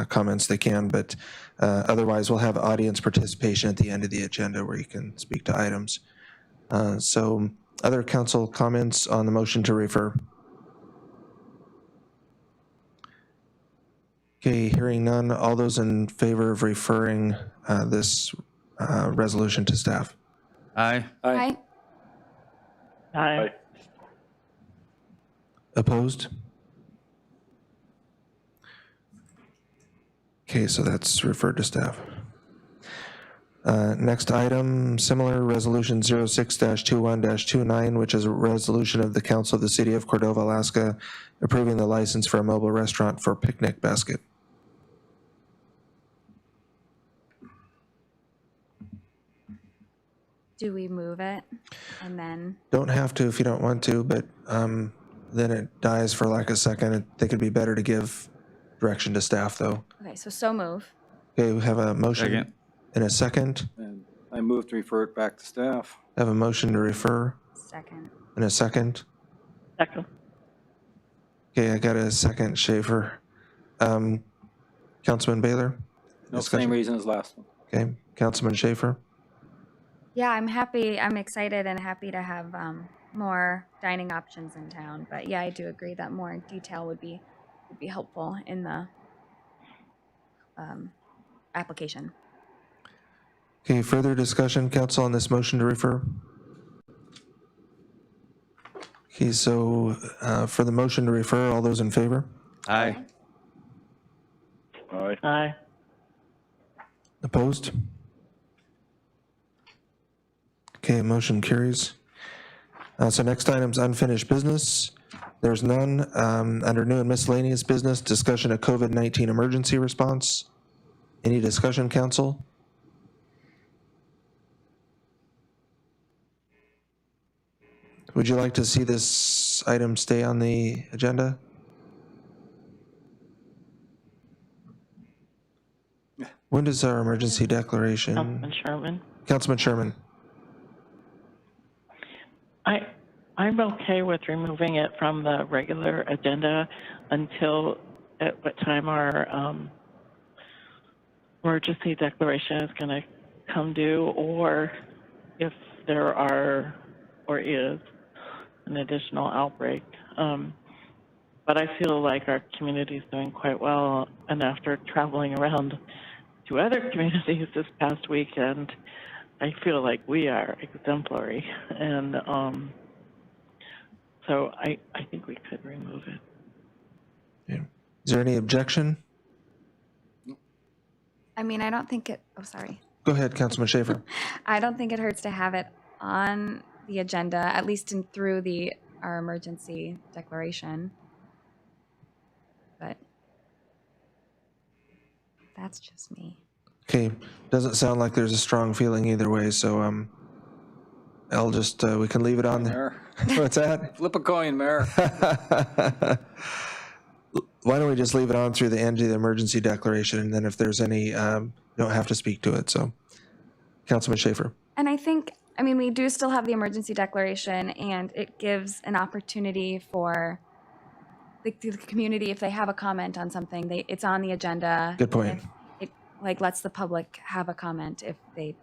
comments, they can, but otherwise we'll have audience participation at the end of the agenda where you can speak to items. So other council comments on the motion to refer? Okay, hearing none, all those in favor of referring this resolution to staff? Aye. Aye. Aye. Opposed? Okay, so that's referred to staff. Next item, similar resolution 06-21-29, which is a resolution of the Council of the City of Cordova, Alaska, approving the license for a mobile restaurant for Picnic Basket. Do we move it and then? Don't have to if you don't want to, but then it dies for lack of second. I think it'd be better to give direction to staff, though. Okay, so move. Okay, we have a motion Second. and a second. And I move to refer it back to staff. Have a motion to refer Second. and a second. Second. Okay, I got a second, Schaefer. Councilman Baylor? No, Discussion? same reason as last one. Okay, Councilman Schaefer? Yeah, I'm happy. I'm excited and happy to have more dining options in town. But yeah, I do agree that more detail would be helpful in the application. Okay, further discussion, council, on this motion to refer? Okay, so for the motion to refer, all those in favor? Aye. Aye. Aye. Opposed? Okay, motion carries. So next item's unfinished business. There's none. Under new and miscellaneous business, discussion of COVID-19 emergency response. Any discussion, council? Would you like to see this item stay on the agenda? When does our emergency declaration? Councilman Sherman. Councilman Sherman. I'm okay with removing it from the regular agenda until at what time our emergency declaration is going to come due, or if there are or is an additional outbreak. But I feel like our community is doing quite well, and after traveling around to other communities this past weekend, I feel like we are exemplary, and so I think we could remove it. Yeah. Is there any objection? I mean, I don't think it, oh, sorry. Go ahead, Councilman Schaefer. I don't think it hurts to have it on the agenda, at least through our emergency declaration. But that's just me. Okay, doesn't sound like there's a strong feeling either way, so I'll just, we can leave it on there. What's that? Flip a coin, Mayor. Why don't we just leave it on through the end of the emergency declaration, and then if there's any, you don't have to speak to it, so. Councilman Schaefer. And I mean, we do still have the emergency declaration, and it gives an opportunity for the community, if they have a comment on something, it's on the agenda. Good point. It lets the public have a comment if they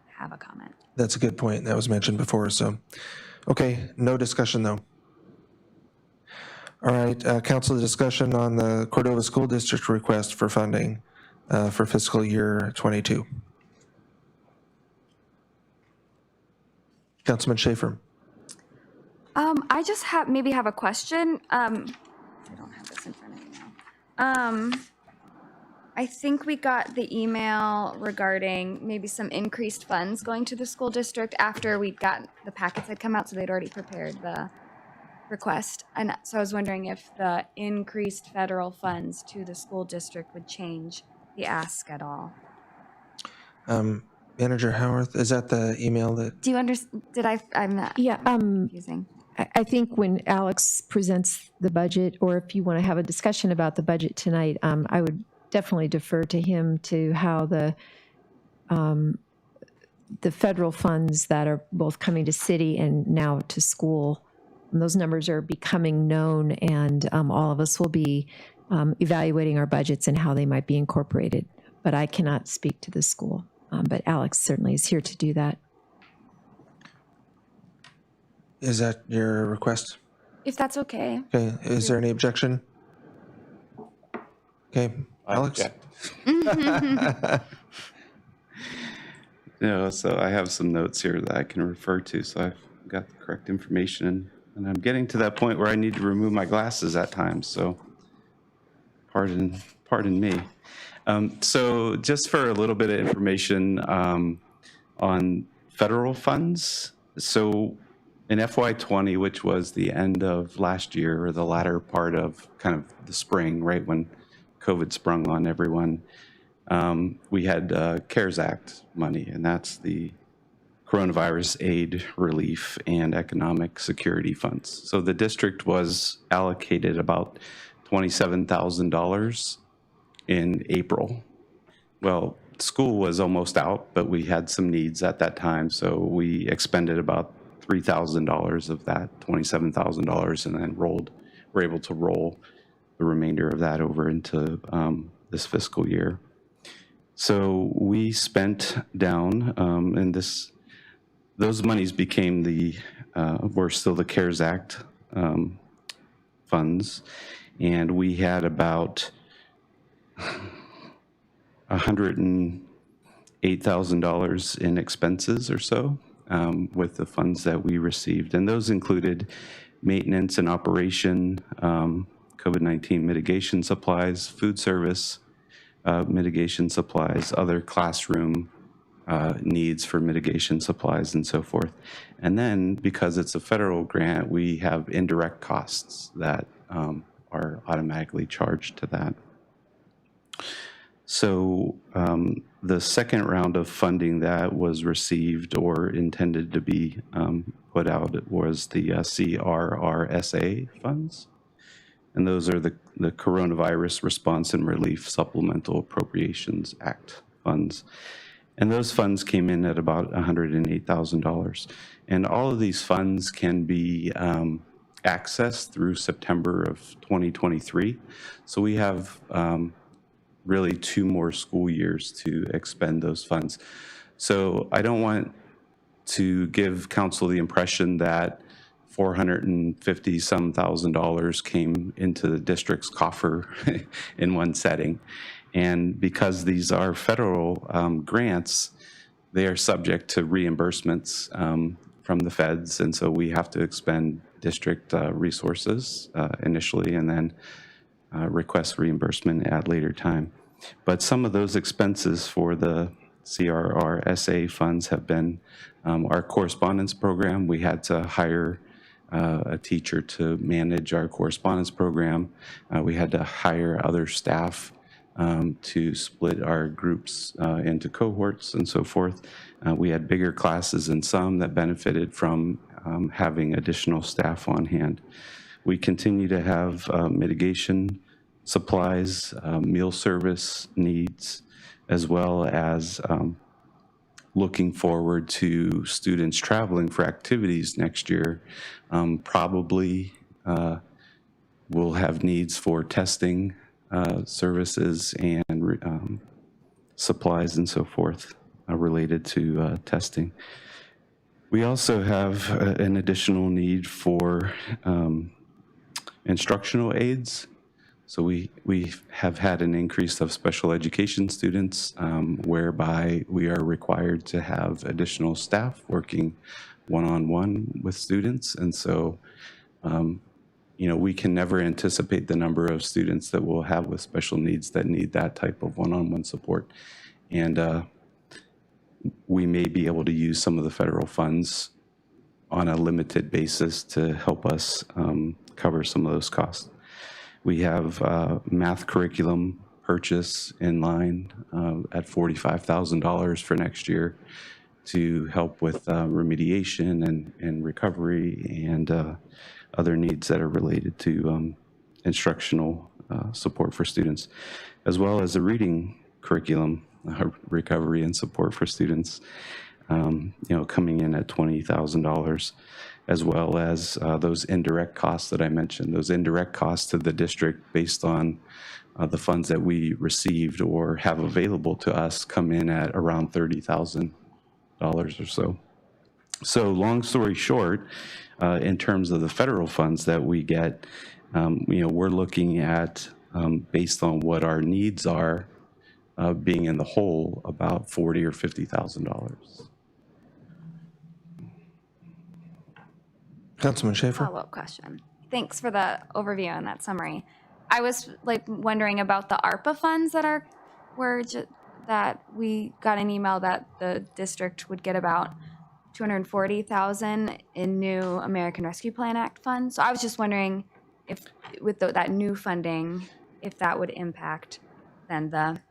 have a comment. That's a good point. That was mentioned before, so. Okay, no discussion though. All right, council discussion on the Cordova School District request for funding for fiscal year 22. Councilman Schaefer. I just have a question. I don't have this in front of me now. I think we got the email regarding maybe some increased funds going to the school district after we'd gotten the packets had come out, so they'd already prepared the request. And so I was wondering if the increased federal funds to the school district would change the ask at all. Manager Howarth, is that the email that? Do you understand? I'm not confusing. I think when Alex presents the budget, or if you want to have a discussion about the budget tonight, I would definitely defer to him to how the federal funds that are both coming to city and now to school, those numbers are becoming known, and all of us will be evaluating our budgets and how they might be incorporated. But I cannot speak to the school, but Alex certainly is here to do that. Is that your request? If that's okay. Okay, is there any objection? Okay, Alex? No, so I have some notes here that I can refer to, so I've got the correct information, and I'm getting to that point where I need to remove my glasses at times, so pardon me. So just for a little bit of information on federal funds, so in FY20, which was the end of last year, or the latter part of kind of the spring, right when COVID sprung on everyone, we had CARES Act money, and that's the coronavirus aid, relief, and economic security funds. So the district was allocated about $27,000 in April. Well, school was almost out, but we had some needs at that time, so we expended about $3,000 of that $27,000, and then were able to roll the remainder of that over into this fiscal year. So we spent down, and those monies became were still the CARES Act funds, and we had about $108,000 in expenses or so with the funds that we received, and those included maintenance and operation, COVID-19 mitigation supplies, food service mitigation supplies, other classroom needs for mitigation supplies and so forth. And then because it's a federal grant, we have indirect costs that are automatically charged to that. So the second round of funding that was received or intended to be put out was the CRRSA funds. And those are the Coronavirus Response and Relief Supplemental Appropriations Act funds. And those funds came in at about $108,000. And all of these funds can be accessed through September of 2023. So we have really 2 more school years to expend those funds. So I don't want to give council the impression that $450-some thousand came into the district's coffer in one setting. And because these are federal grants, they are subject to reimbursements from the feds. And so we have to expend district resources initially and then request reimbursement at later time. But some of those expenses for the CRRSA funds have been our correspondence program. We had to hire a teacher to manage our correspondence program. We had to hire other staff to split our groups into cohorts and so forth. We had bigger classes in some that benefited from having additional staff on hand. We continue to have mitigation supplies, meal service needs, as well as looking forward to students traveling for activities next year. Probably we'll have needs for testing services and supplies and so forth related to testing. We also have an additional need for instructional aids. So we have had an increase of special education students whereby we are required to have additional staff working one-on-one with students. And so, you know, we can never anticipate the number of students that we'll have with special needs that need that type of one-on-one support. And we may be able to use some of the federal funds on a limited basis to help us cover some of those costs. We have math curriculum purchase in line at $45,000 for next year to help with remediation and recovery and other needs that are related to instructional support for students, as well as a reading curriculum recovery and support for students, you know, coming in at $20,000. As well as those indirect costs that I mentioned, those indirect costs to the district based on the funds that we received or have available to us come in at around $30,000 or so. So long story short, in terms of the federal funds that we get, you know, we're looking at, based on what our needs are, being in the hole about $40,000 or $50,000. Councilman Schaefer? Follow-up question. Thanks for the overview and that summary. I was wondering about the ARPA funds that that we got an email that the district would get about $240,000 in new American Rescue Plan Act funds. So I was just wondering if with that new funding, if that would impact then the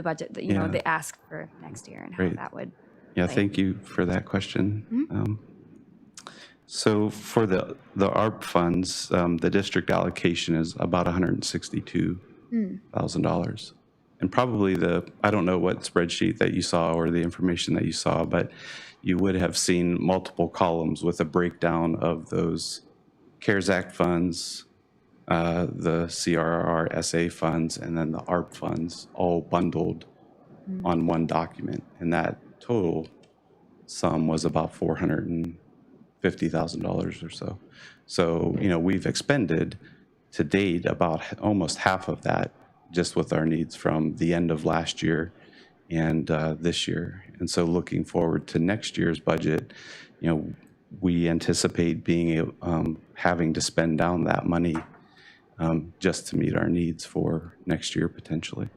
budget that, you know, the ask for next year and how that would. Yeah, thank you for that question. Mm-hmm. So for the ARP funds, the district allocation is about $162,000. And probably I don't know what spreadsheet that you saw or the information that you saw, but you would have seen multiple columns with a breakdown of those CARES Act funds, the CRRSA funds, and then the ARP funds all bundled on one document. And that total sum was about $450,000 or so. So, you know, we've expended to date about almost half of that just with our needs from the end of last year and this year. And so looking forward to next year's budget, you know, we anticipate being having to spend down that money just to meet our needs for next year potentially.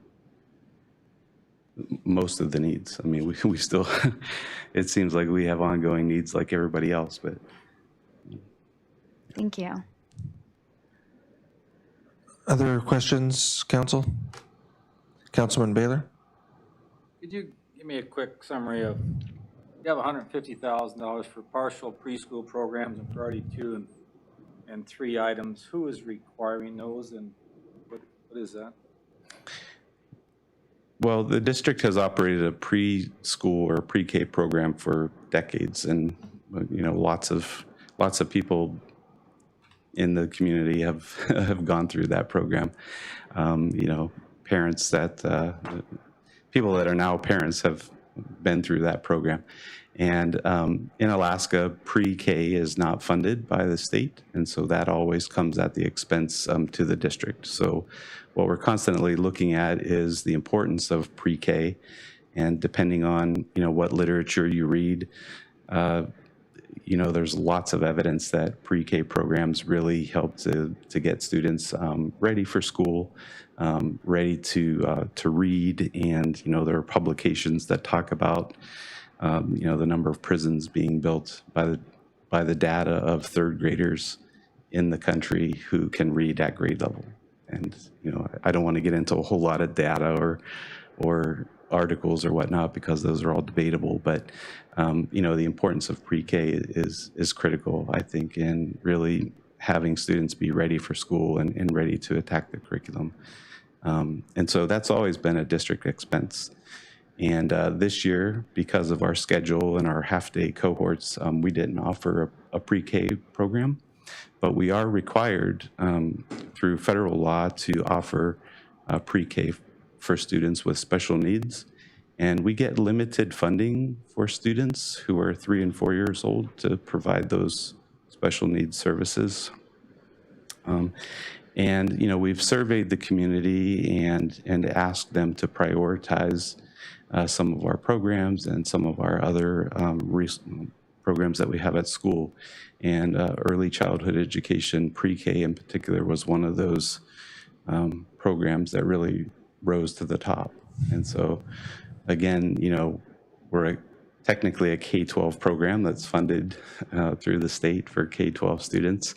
most of the needs. I mean, we still, it seems like we have ongoing needs like everybody else, but. Thank you. Other questions, council? Councilman Baylor? Could you give me a quick summary of, you have $150,000 for partial preschool programs in priority 2 and 3 items. Who is requiring those, and what is that? Well, the district has operated a preschool or pre-K program for decades, and lots of people in the community have have gone through that program. Parents that people that are now parents have been through that program. And in Alaska, pre-K is not funded by the state, and so that always comes at the expense to the district. So what we're constantly looking at is the importance of pre-K, and depending on what literature you read, there's lots of evidence that pre-K programs really help to get students ready for school, ready to read, and there are publications that talk about the number of prisons being built by the data of third graders in the country who can read at grade level. And I don't want to get into a whole lot of data or articles or whatnot, because those are all debatable, but the importance of pre-K is critical, I think, in really having students be ready for school and ready to attack the curriculum. And so that's always been a district expense. And this year, because of our schedule and our half-day cohorts, we didn't offer a pre-K program, but we are required through federal law to offer pre-K for students with special needs. And we get limited funding for students who are 3 and 4 years old to provide those special needs services. We've surveyed the community and asked them to prioritize some of our programs and some of our other programs that we have at school. And early childhood education, pre-K in particular, was one of those programs that really rose to the top. And so, again, we're technically a K-12 program that's funded through the state for K-12 students,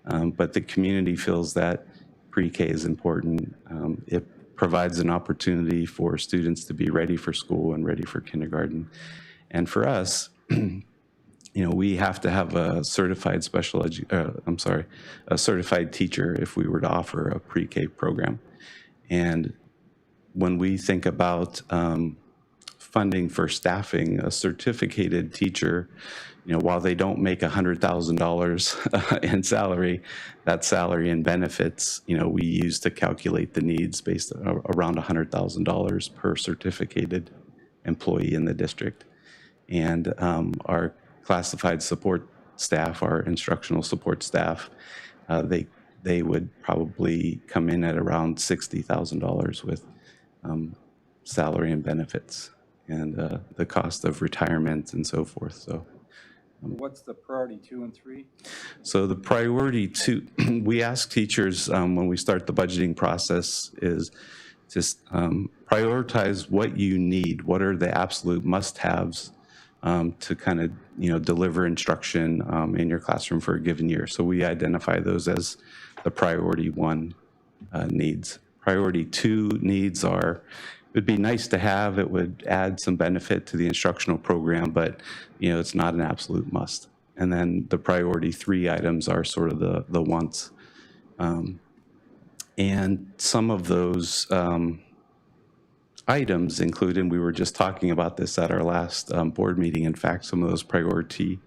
but the community feels that pre-K is important. It provides an opportunity for students to be ready for school and ready for kindergarten. And for us, we have to have a certified a certified teacher if we were to offer a pre-K program. And when we think about funding for staffing, a certificated teacher, while they don't make $100,000 in salary, that salary and benefits, we use to calculate the needs based around $100,000 per certificated employee in the district. And our classified support staff, our instructional support staff, they would probably come in at around $60,000 with salary and benefits, and the cost of retirement and so forth. So what's the priority 2 and 3? So the priority 2, we ask teachers when we start the budgeting process is just prioritize what you need. What are the absolute must-haves to kind of deliver instruction in your classroom for a given year. So we identify those as the priority 1 needs. Priority 2 needs are, it would be nice to have, it would add some benefit to the instructional program, but it's not an absolute must. And then the priority 3 items are sort of the wants. And some of those items include, and we were just talking about this at our last board meeting, in fact, some of those priority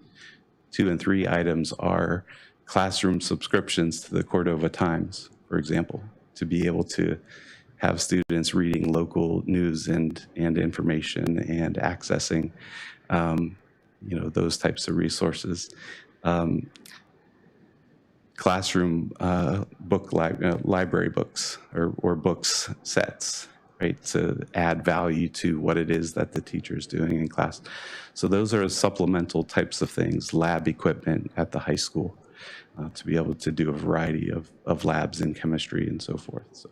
2 and 3 items are classroom subscriptions to the Cordova Times, for example, to be able to have students reading local news and information and accessing those types of resources. Classroom library books or books sets, right, to add value to what it is that the teacher is doing in class. So those are supplemental types of things, lab equipment at the high school to be able to do a variety of labs in chemistry and so forth. So.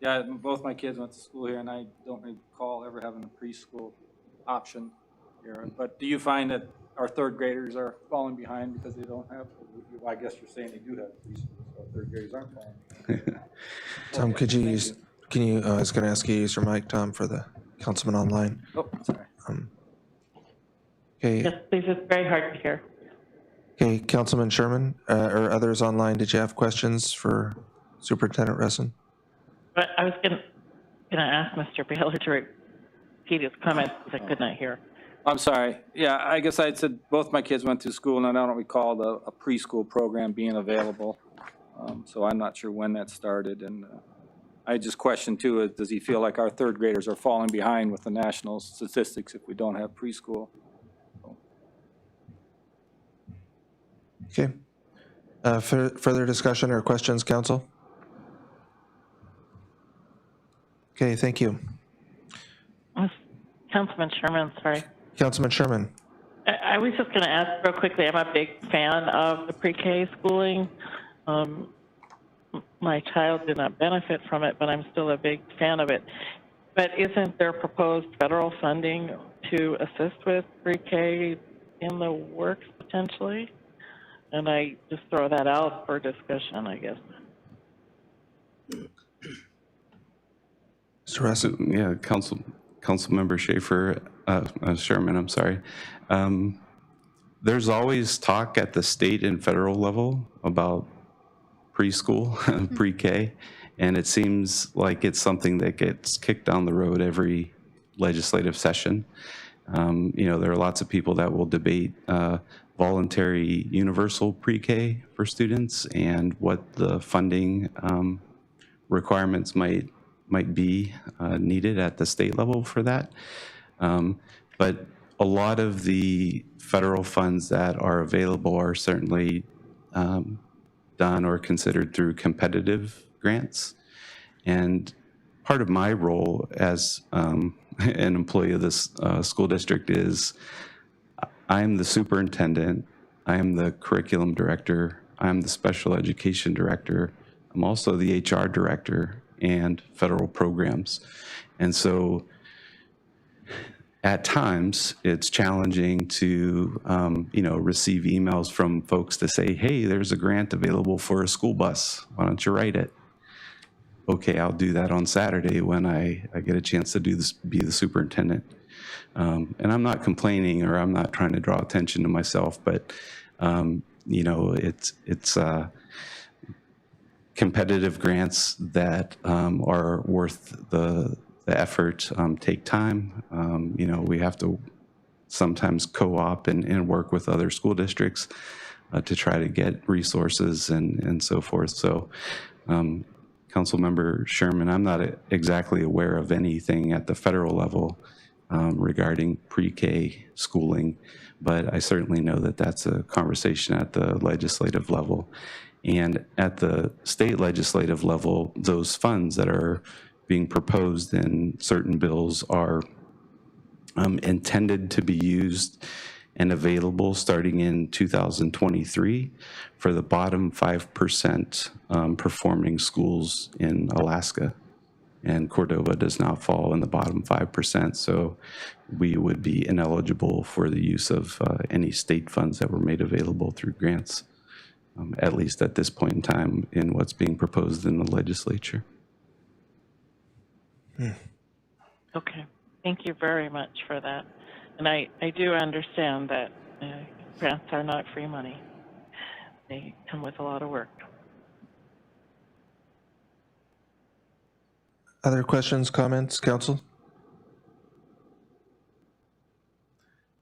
Yeah, both my kids went to school here, and I don't recall ever having a preschool option here. But do you find that our third graders are falling behind because they don't have, well, I guess you're saying they do have preschool, so third graders aren't falling behind. Tom, Okay, could you thank use, can you, I was going to ask you to use your mic, Tom, for the councilman online. Oh, sorry. Okay, Yes, please, it's very hard to hear. okay, Councilman Sherman, or others online, did you have questions for Superintendent Resson? But I was gonna ask Mr. Baylor to repeat his comments because I could not hear. I'm sorry. Yeah, I guess I said both my kids went to school, and I don't recall a preschool program being available. So I'm not sure when that started. And I just questioned too, does he feel like our third graders are falling behind with the national statistics if we don't have preschool? Okay. Further discussion or questions, council? Okay, thank you. Councilman Sherman, sorry. Councilman Sherman. I was just going to ask real quickly, I'm a big fan of the pre-K schooling. My child did not benefit from it, but I'm still a big fan of it. But isn't there proposed federal funding to assist with pre-K in the works potentially? And I just throw that out for discussion, I guess. Mr. Resson. Yeah, Councilmember Sherman, I'm sorry. There's always talk at the state and federal level about preschool, pre-K, and it seems like it's something that gets kicked down the road every legislative session. You know, there are lots of people that will debate voluntary universal pre-K for students and what the funding requirements might be needed at the state level for that. But a lot of the federal funds that are available are certainly done or considered through competitive grants. And part of my role as an employee of this school district is I'm the superintendent, I'm the curriculum director, I'm the special education director, I'm also the HR director and federal programs. And so at times it's challenging to, you know, receive emails from folks to say, hey, there's a grant available for a school bus. Why don't you write it? Okay, I'll do that on Saturday when I get a chance to do this, be the superintendent. And I'm not complaining or I'm not trying to draw attention to myself, but, you know, it's competitive grants that are worth the effort take time. You know, we have to sometimes co-op and work with other school districts to try to get resources and so forth. So, Councilmember Sherman, I'm not exactly aware of anything at the federal level regarding pre-K schooling, but I certainly know that that's a conversation at the legislative level. And at the state legislative level, those funds that are being proposed in certain bills are intended to be used and available starting in 2023 for the bottom 5% performing schools in Alaska. And Cordova does not fall in the bottom 5%, so we would be ineligible for the use of any state funds that were made available through grants, at least at this point in time in what's being proposed in the legislature. Okay, thank you very much for that. And I do understand that grants are not free money. They come with a lot of work. Other questions, comments, council?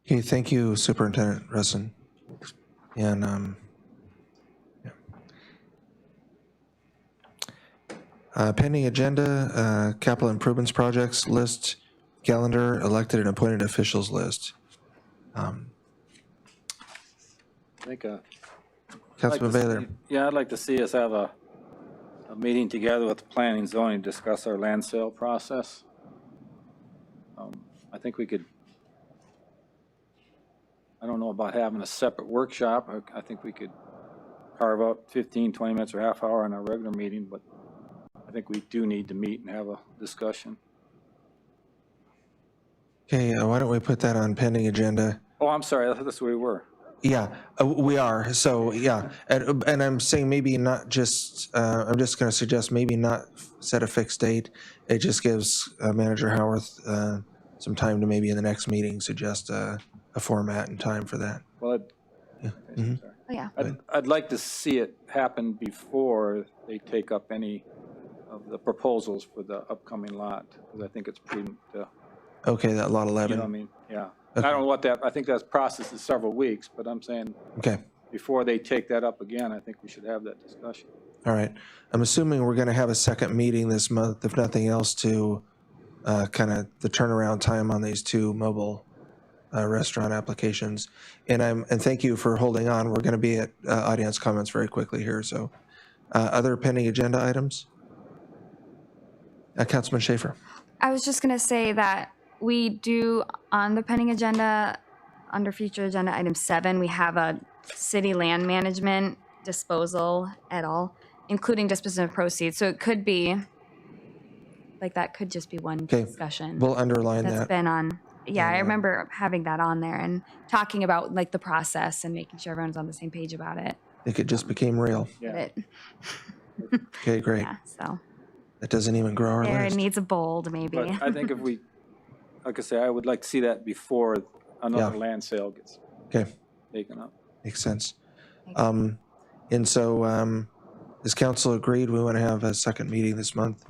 Okay, thank you, Superintendent Resson. And pending agenda, capital improvements projects list, calendar, elected and appointed officials list. I think Councilman Baylor. Yeah, I'd like to see us have a meeting together with the planning and zoning, discuss our land sale process. I think we could, I don't know about having a separate workshop. I think we could carve out 15, 20 minutes or half hour on our regular meeting, but I think we do need to meet and have a discussion. Okay, why don't we put that on pending agenda? Oh, I'm sorry, that's where we were. Yeah, we are. So, yeah. And I'm saying maybe not just, I'm just going to suggest maybe not set a fixed date. It just gives Manager Howarth some time to maybe in the next meeting suggest a format and time for that. Well, Yeah. I'm sorry. Oh, yeah. I'd like to see it happen before they take up any of the proposals for the upcoming lot, because I think it's prudent to, Okay, that lot you 11. know what I mean? Yeah. Okay. I don't know what that, I think that process is several weeks, but I'm saying Okay, before they take that up again, I think we should have that discussion. all right. I'm assuming we're going to have a second meeting this month, if nothing else, to kind of the turnaround time on these two mobile restaurant applications. And thank you for holding on. We're going to be at audience comments very quickly here. So other pending agenda items? Councilman Schaefer. I was just going to say that we do, on the pending agenda, under future agenda item 7, we have a city land management disposal at all, including disposition of proceeds. So it could be, like, that could just be one Okay, discussion we'll underline that's that. been on. Yeah, I And, remember having that on there and talking about, like, the process and making sure everyone's on the same page about it. I think it just became real. Yeah. Okay, great. Yeah, so That doesn't even grow our there it list. needs a bold, maybe. But I think if we, like I say, I would like to see that before another Yeah. land sale gets Okay, taken up. makes sense. And so is council agreed we want to have a second meeting this month?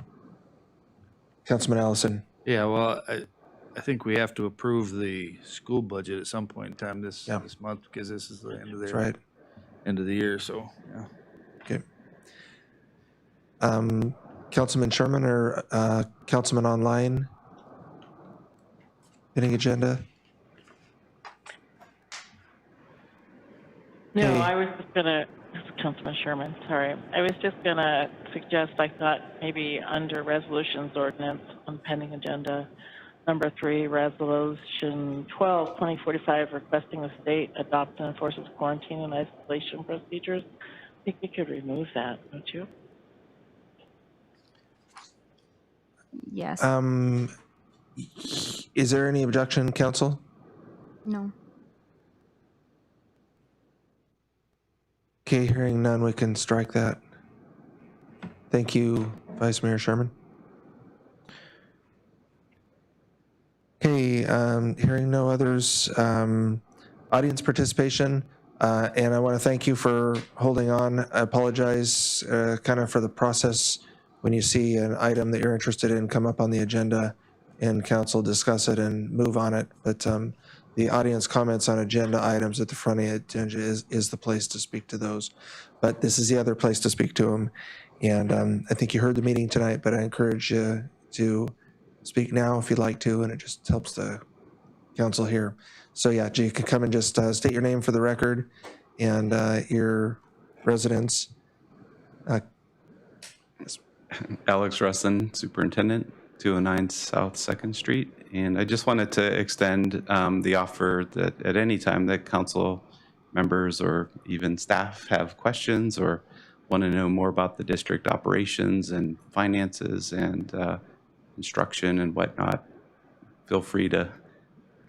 Councilman Allison. Yeah, well, I think we have to approve the school budget at some point in time this month, because this is the end of That's their right. end of the year, so, yeah. Okay. Councilman Sherman or Councilman online? Pending agenda? No, Okay. I was just gonna, this is Councilman Sherman, sorry. I was just gonna suggest, I thought maybe under resolutions ordinance on pending agenda, number 3, resolution 12, 2045, requesting the state adopt and enforces quarantine and isolation procedures. I think we could remove that, don't you? Yes. Is there any objection, council? No. Okay, hearing none, we can strike that. Thank you, Vice Mayor Sherman. Okay, hearing no others, audience participation, and I want to thank you for holding on. I apologize kind of for the process when you see an item that you're interested in come up on the agenda and council discuss it and move on it. But the audience comments on agenda items at the front of the agenda is the place to speak to those. But this is the other place to speak to them. And I think you heard the meeting tonight, but I encourage you to speak now if you'd like to, and it just helps the council here. So yeah, you can come and just state your name for the record and your residence. Alex Russin, Superintendent, 209 South 2nd Street. And I just wanted to extend the offer that at any time that council members or even staff have questions or want to know more about the district operations and finances and instruction and whatnot, feel free to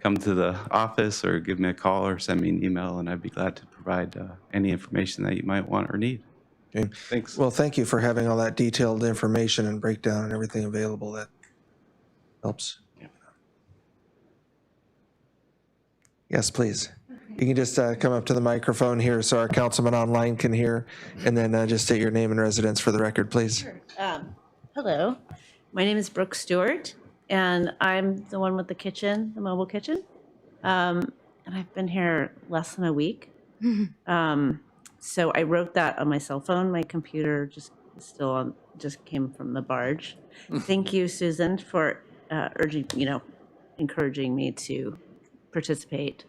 come to the office or give me a call or send me an email, and I'd be glad to provide any information that you might want or need. Okay. Thanks. Well, thank you for having all that detailed information and breakdown and everything available. That helps. Yes, please. You can just come up to the microphone here so our councilman online can hear, and then just state your name and residence for the record, please. Hello, my name is Brooke Stewart, and I'm the one with the kitchen, the mobile kitchen. And I've been here less than a week. So I wrote that on my cell phone. My computer just came from the barge. Thank you, Susan, for encouraging me to participate.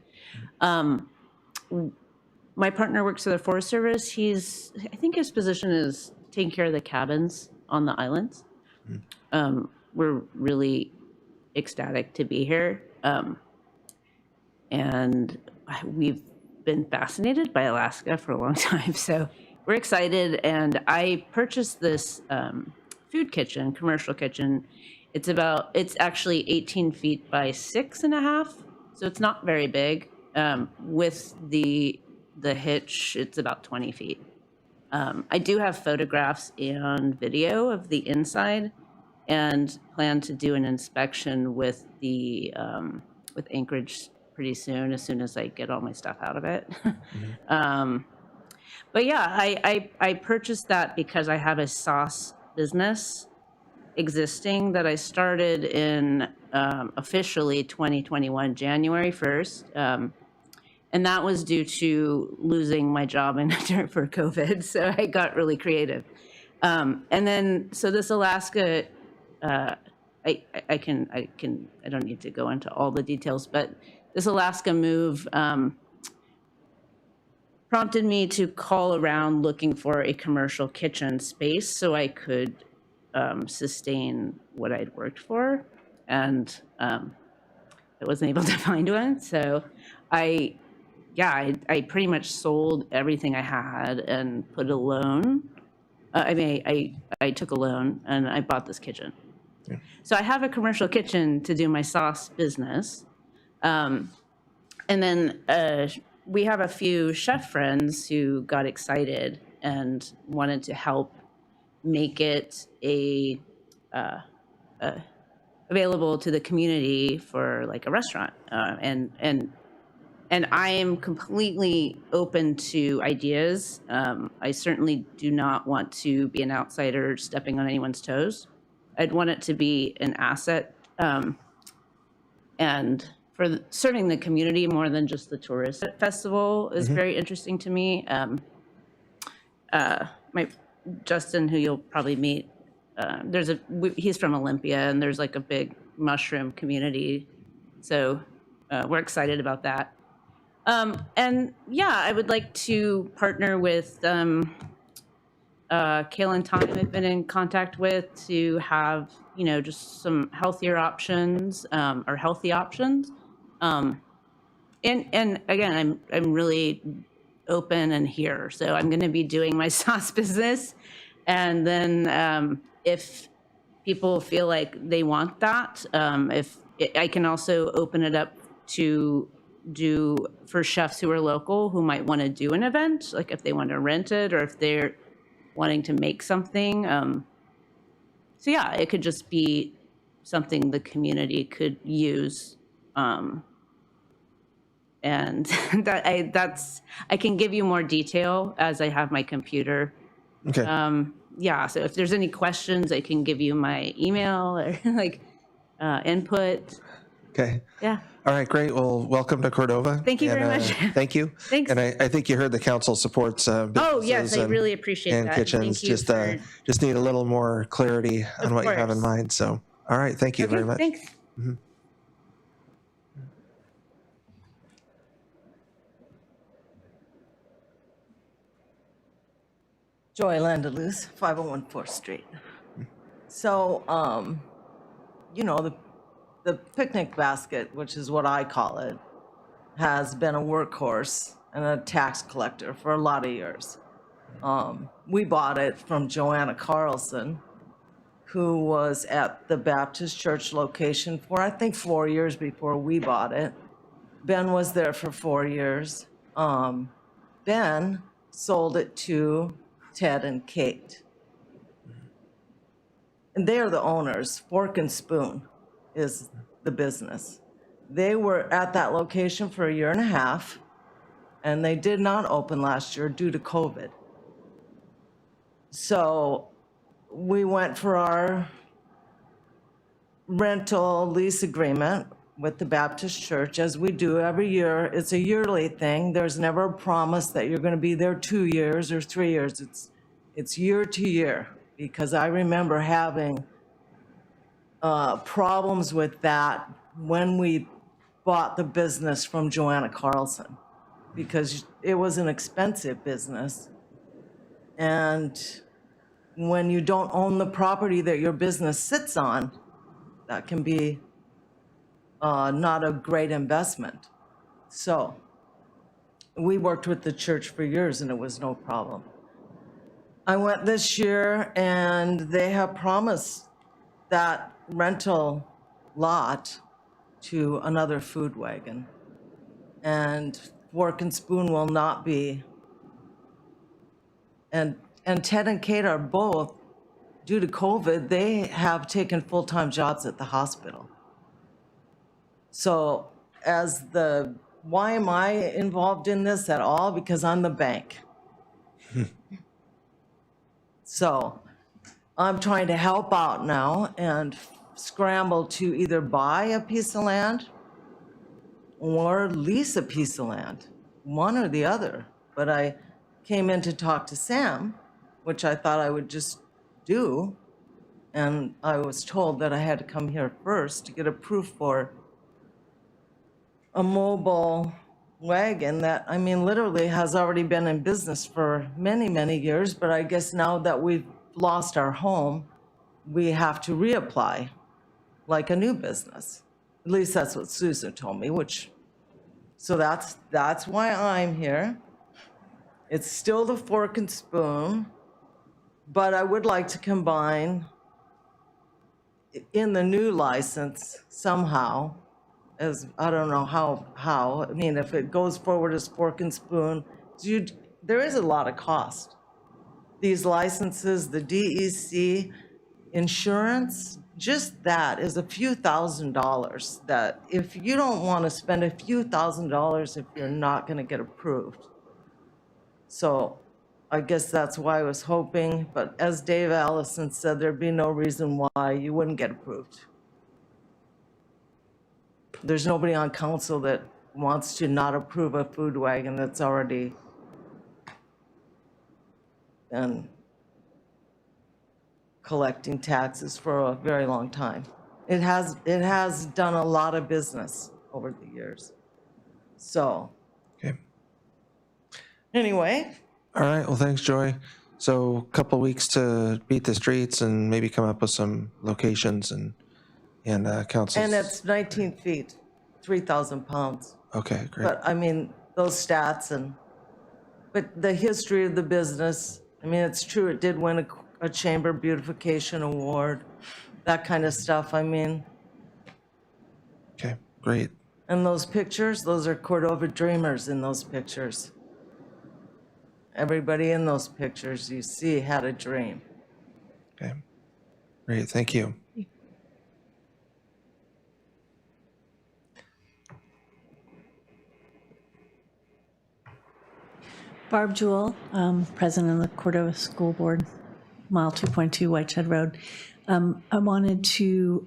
My partner works for the Forest Service. I think his position is taking care of the cabins on the islands. We're really ecstatic to be here. And we've been fascinated by Alaska for a long time. So we're excited. And I purchased this food kitchen, commercial kitchen. It's actually 18 feet by 6.5, so it's not very big. With the hitch, it's about 20 feet. I do have photographs and video of the inside, and plan to do an inspection with the with Anchorage pretty soon, as soon as I get all my stuff out of it. But yeah, I purchased that because I have a sauce business existing that I started in officially 2021, January 1st. And that was due to losing my job for COVID. So I got really creative. And then, so this Alaska, I don't need to go into all the details, but this Alaska move prompted me to call around looking for a commercial kitchen space so I could sustain what I'd worked for. And I wasn't able to find one. So I pretty much sold everything I had and put a loan. I took a loan and I bought this kitchen. Yeah. So I have a commercial kitchen to do my sauce business. And then we have a few chef friends who got excited and wanted to help make it available to the community for like a restaurant. And I am completely open to ideas. I certainly do not want to be an outsider stepping on anyone's toes. I'd want it to be an asset and for serving the community more than just the tourist festival is very interesting to me. Justin, who you'll probably meet, he's from Olympia, and there's like a big mushroom community. So we're excited about that. And yeah, I would like to partner with Kayla and Tom I've been in contact with to have, just some healthier options, or healthy options. And again, I'm really open and here. So I'm going to be doing my sauce business. And then if people feel like they want that, I can also open it up to do for chefs who are local who might want to do an event, like if they want to rent it or if they're wanting to make something. So yeah, it could just be something the community could use. And I can give you more detail as I have my computer. Okay. Yeah, so if there's any questions, I can give you my email or input. Okay. Yeah. All right, great. Well, welcome to Cordova. Thank you very much. Thank you. Thanks. And I think you heard the council supports businesses. Oh, yes, I really appreciate and that. kitchens. Thank you Just need a little more clarity on what you have in mind. So, all right, thank you very much. Thanks. Mm-hmm. Joy Landalus, 501 4th Street. So, the picnic basket, which is what I call it, has been a workhorse and a tax collector for a lot of years. We bought it from Joanna Carlson, who was at the Baptist Church location for, I think, 4 years before we bought it. Ben was there for 4 years. Ben sold it to Ted and Kate. And they are the owners. Fork and Spoon is the business. They were at that location for 1.5 years, and they did not open last year due to COVID. So we went for our rental lease agreement with the Baptist Church, as we do every year. It's a yearly thing. There's never a promise that you're going to be there 2 years or 3 years. It's year to year, because I remember having problems with that when we bought the business from Joanna Carlson, because it was an expensive business. And when you don't own the property that your business sits on, that can be not a great investment. So we worked with the church for years and it was no problem. I went this year and they have promised that rental lot to another food wagon. And Fork and Spoon will not be. And Ted and Kate are both, due to COVID, they have taken full-time jobs at the hospital. So why am I involved in this at all? Because I'm the bank. So I'm trying to help out now and scramble to either buy a piece of land or lease a piece of land, one or the other. But I came in to talk to Sam, which I thought I would just do. And I was told that I had to come here first to get approved for a mobile wagon that, I mean, literally has already been in business for many, many years. But I guess now that we've lost our home, we have to reapply like a new business. At least that's what Susan told me, so that's why I'm here. It's still the Fork and Spoon, but I would like to combine in the new license somehow, as I don't know how. I mean, if it goes forward as Fork and Spoon, there is a lot of cost. These licenses, the DEC, insurance, just that is a few $1,000s that if you don't want to spend a few $1,000s if you're not going to get approved. So I guess that's why I was hoping, but as Dave Allison said, there'd be no reason why you wouldn't get approved. There's nobody on council that wants to not approve a food wagon that's already been collecting taxes for a very long time. It has done a lot of business over the years. So. Okay. Anyway. All right. Well, thanks, Joy. So a couple weeks to beat the streets and maybe come up with some locations and councils. And it's 19 feet, 3,000 pounds. Okay, great. But I mean, those stats but the history of the business, I mean, it's true, it did win a Chamber Beautification Award, that kind of stuff, I mean. Okay, great. And those pictures, those are Cordova Dreamers in those pictures. Everybody in those pictures you see had a dream. Okay, great, thank you. Barb Jewell, President of the Cordova School Board, Mile 2.2 Whiteshed Road. I wanted to,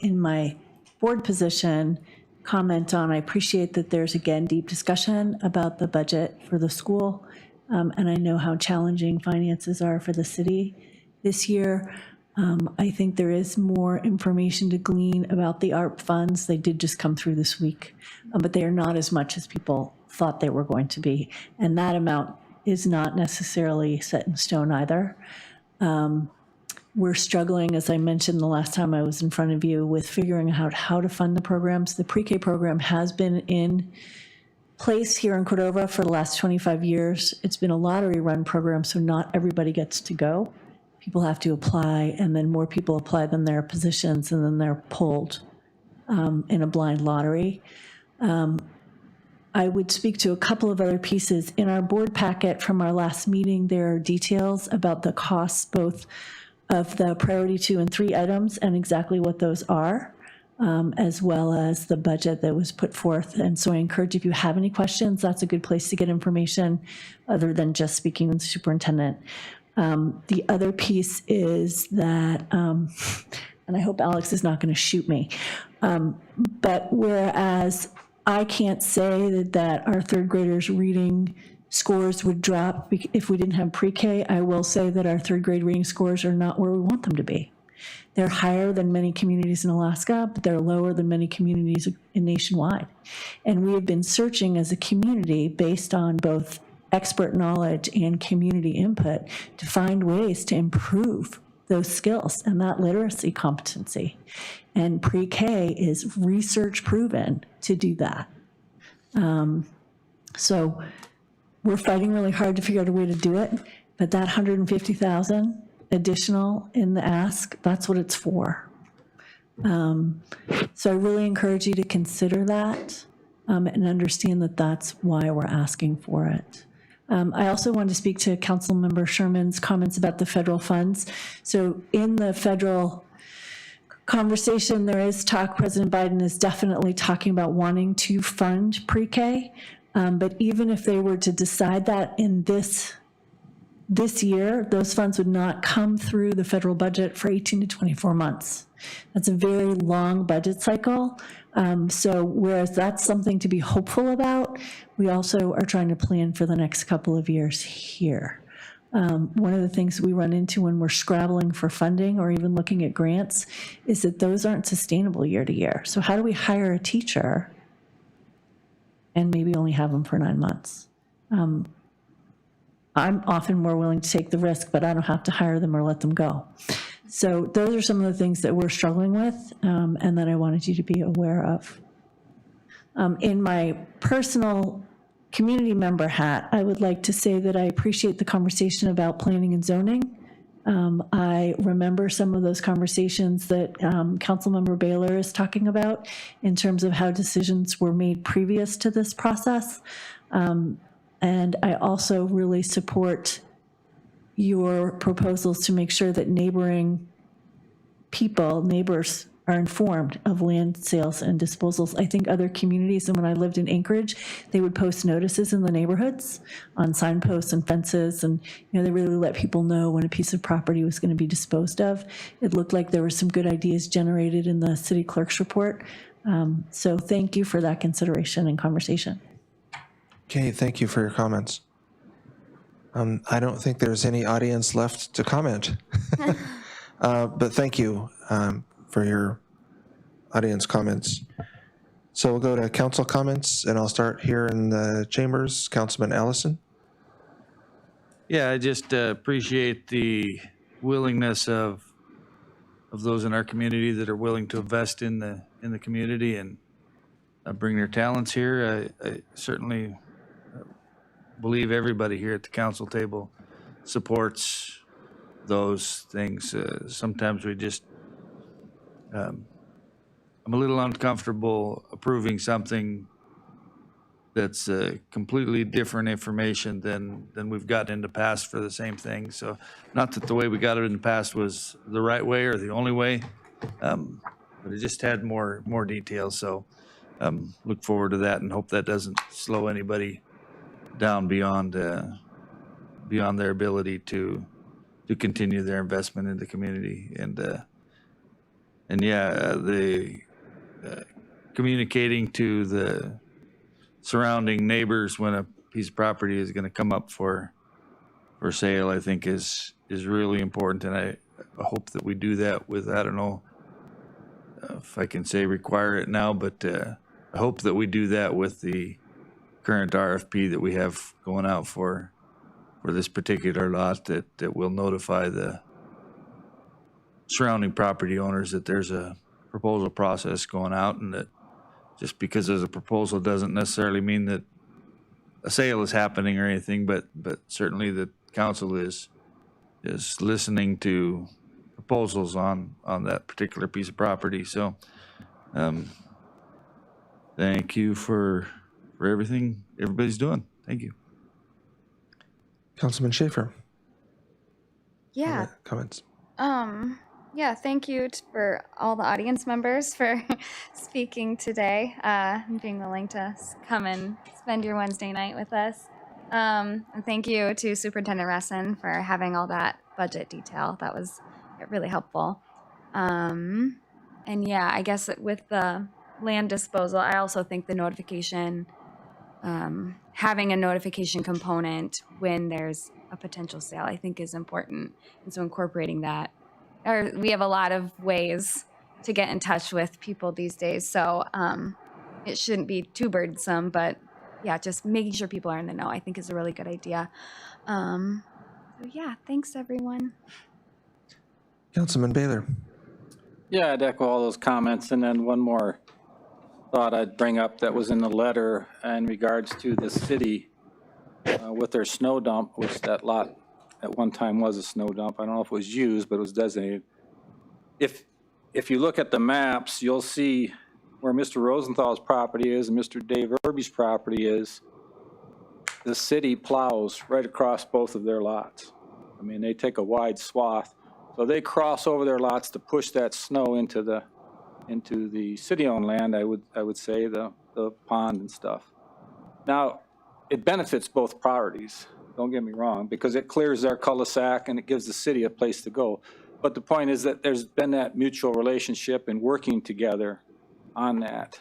in my board position, comment on, I appreciate that there's again deep discussion about the budget for the school, and I know how challenging finances are for the city this year. I think there is more information to glean about the ARP funds. They did just come through this week, but they are not as much as people thought they were going to be. And that amount is not necessarily set in stone either. We're struggling, as I mentioned the last time I was in front of you, with figuring out how to fund the programs. The pre-K program has been in place here in Cordova for the last 25 years. It's been a lottery-run program, so not everybody gets to go. People have to apply, and then more people apply than there are positions, and then they're pulled in a blind lottery. I would speak to a couple of other pieces. In our board packet from our last meeting, there are details about the costs both of the priority 2 and 3 items and exactly what those are, as well as the budget that was put forth. And so I encourage, if you have any questions, that's a good place to get information other than just speaking with the superintendent. The other piece is that, and I hope Alex is not going to shoot me, but whereas I can't say that our third graders' reading scores would drop if we didn't have pre-K, I will say that our third grade reading scores are not where we want them to be. They're higher than many communities in Alaska, but they're lower than many communities nationwide. And we have been searching as a community based on both expert knowledge and community input to find ways to improve those skills and that literacy competency. And pre-K is research proven to do that. So we're fighting really hard to figure out a way to do it. But that 150,000 additional in the ask, that's what it's for. So I really encourage you to consider that and understand that that's why we're asking for it. I also wanted to speak to Councilmember Sherman's comments about the federal funds. So in the federal conversation, there is talk, President Biden is definitely talking about wanting to fund pre-K. But even if they were to decide that in this year, those funds would not come through the federal budget for 18 to 24 months. That's a very long budget cycle. So whereas that's something to be hopeful about, we also are trying to plan for the next couple of years here. One of the things we run into when we're scrabbling for funding or even looking at grants is that those aren't sustainable year to year. So how do we hire a teacher and maybe only have them for 9 months? I'm often more willing to take the risk, but I don't have to hire them or let them go. So those are some of the things that we're struggling with and that I wanted you to be aware of. In my personal community member hat, I would like to say that I appreciate the conversation about planning and zoning. I remember some of those conversations that Councilmember Baylor is talking about in terms of how decisions were made previous to this process. And I also really support your proposals to make sure that neighbors are informed of land sales and disposals. I think other communities, and when I lived in Anchorage, they would post notices in the neighborhoods on signposts and fences, and they really let people know when a piece of property was going to be disposed of. It looked like there were some good ideas generated in the city clerk's report. So thank you for that consideration and conversation. Okay, thank you for your comments. I don't think there's any audience left to comment, but thank you for your audience comments. So we'll go to council comments, and I'll start here in the chambers. Councilman Allison. Yeah, I just appreciate the willingness of those in our community that are willing to invest in the community and bring their talents here. I certainly believe everybody here at the council table supports those things. Sometimes we just, I'm a little uncomfortable approving something that's completely different information than we've gotten in the past for the same thing. So not that the way we got it in the past was the right way or the only way, but it just had more details. So look forward to that and hope that doesn't slow anybody down beyond their ability to continue their investment in the community. And yeah, the communicating to the surrounding neighbors when a piece of property is going to come up for sale, I think is really important. And I hope that we do that with, I don't know if I can say require it now, but I hope that we do that with the current RFP that we have going out for this particular lot, that will notify the surrounding property owners that there's a proposal process going out, and that just because there's a proposal doesn't necessarily mean that a sale is happening or anything, but certainly the council is listening to proposals on that particular piece of property. So thank you for everything everybody's doing. Thank you. Councilman Schaefer. Yeah. Comments. Yeah, thank you for all the audience members for speaking today and being willing to come and spend your Wednesday night with us. And thank you to Superintendent Resson for having all that budget detail. That was really helpful. And yeah, I guess with the land disposal, I also think the notification, having a notification component when there's a potential sale, I think is important. And so incorporating that, we have a lot of ways to get in touch with people these days. So it shouldn't be too burdensome, but yeah, just making sure people are in the know, I think is a really good idea. So yeah, thanks everyone. Councilman Baylor. Yeah, I'd echo all those comments. And then one more thought I'd bring up that was in the letter in regards to the city with their snow dump, which that lot at one time was a snow dump. I don't know if it was used, but it was designated. If you look at the maps, you'll see where Mr. Rosenthal's property is and Mr. Dave Irby's property is. The city plows right across both of their lots. I mean, they take a wide swath. So they cross over their lots to push that snow into the city-owned land, I would say, the pond and stuff. Now, it benefits both parties, don't get me wrong, because it clears their cul-de-sac and it gives the city a place to go. But the point is that there's been that mutual relationship and working together on that.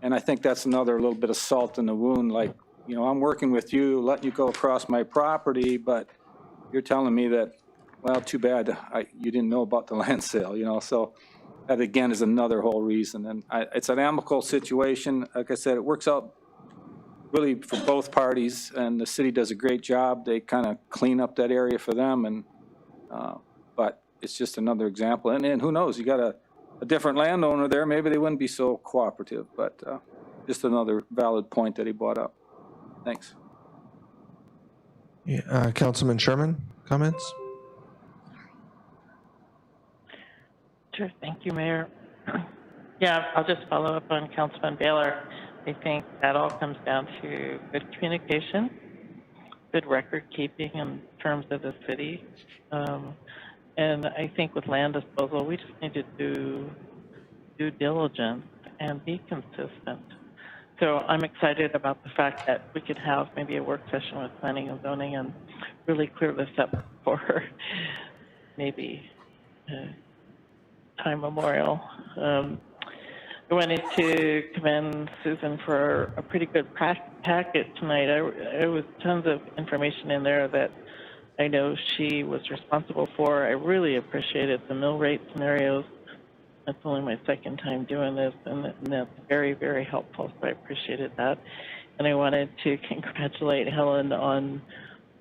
And I think that's another little bit of salt in the wound, like, you know, I'm working with you, letting you go across my property, but you're telling me that, well, too bad you didn't know about the land sale, you know, so that again is another whole reason. And it's an amicable situation. Like I said, it works out really for both parties, and the city does a great job. They kind of clean up that area for them, and but it's just another example. And who knows, you got a different landowner there, maybe they wouldn't be so cooperative, but just another valid point that he brought up. Thanks. Yeah, Councilman Sherman, comments? Sure, thank you, Mayor. Yeah, I'll just follow up on Councilman Baylor. I think that all comes down to good communication, good record keeping in terms of the city. And I think with land disposal, we just need to do due diligence and be consistent. So I'm excited about the fact that we could have maybe a work session with planning and zoning and really clear this up for maybe time memorial. I wanted to commend Susan for a pretty good packet tonight. There was tons of information in there that I know she was responsible for. I really appreciated the mill rate scenarios. That's only my second time doing this, and that's very, very helpful, so I appreciated that. And I wanted to congratulate Helen on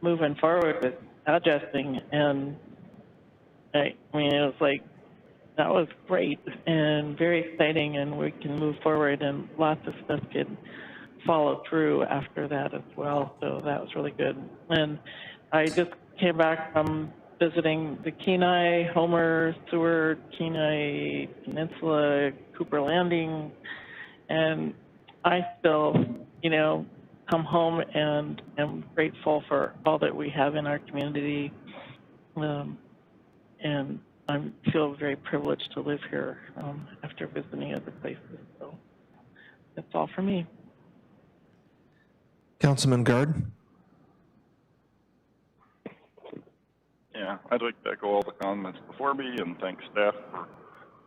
moving forward with adjusting, and I mean, it was like, that was great and very exciting, and we can move forward, and lots of stuff can follow through after that as well, so that was really good. And I just came back from visiting the Kenai, Homer, Seward, Kenai Peninsula, Cooper Landing, and I still, you know, come home and am grateful for all that we have in our community, and I feel very privileged to live here after visiting other places. So that's all for me. Councilman Gard? Yeah, I'd like to echo all the comments before me and thank staff for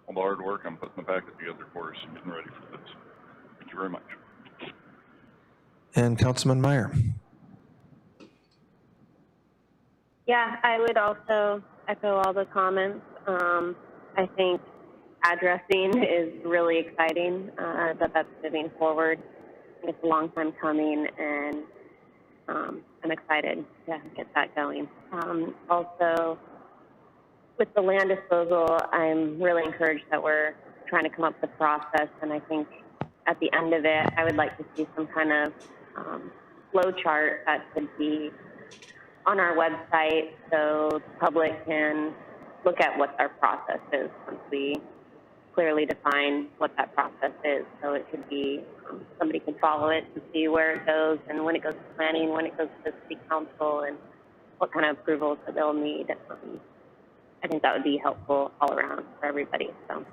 all the hard work on putting the packet together for us and getting ready for this. Thank you very much. And Councilman Meyer? Yeah, I would also echo all the comments. I think addressing is really exciting, that's moving forward. It's a long time coming, and I'm excited to get that going. Also, with the land disposal, I'm really encouraged that we're trying to come up with a process, and I think at the end of it, I would like to see some kind of flow chart that could be on our website so the public can look at what our process is once we clearly define what that process is. So it could be, somebody can follow it and see where it goes and when it goes to planning, when it goes to city council, and what kind of approvals that they'll need. I think that would be helpful all around for everybody. So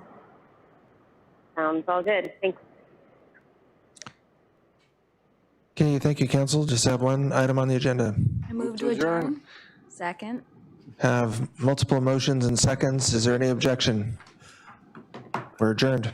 sounds all good. Thanks. Okay, thank you, Council. Just have one item on the agenda. I move to adjourn. Second. Have multiple motions and seconds. Is there any objection? We're adjourned.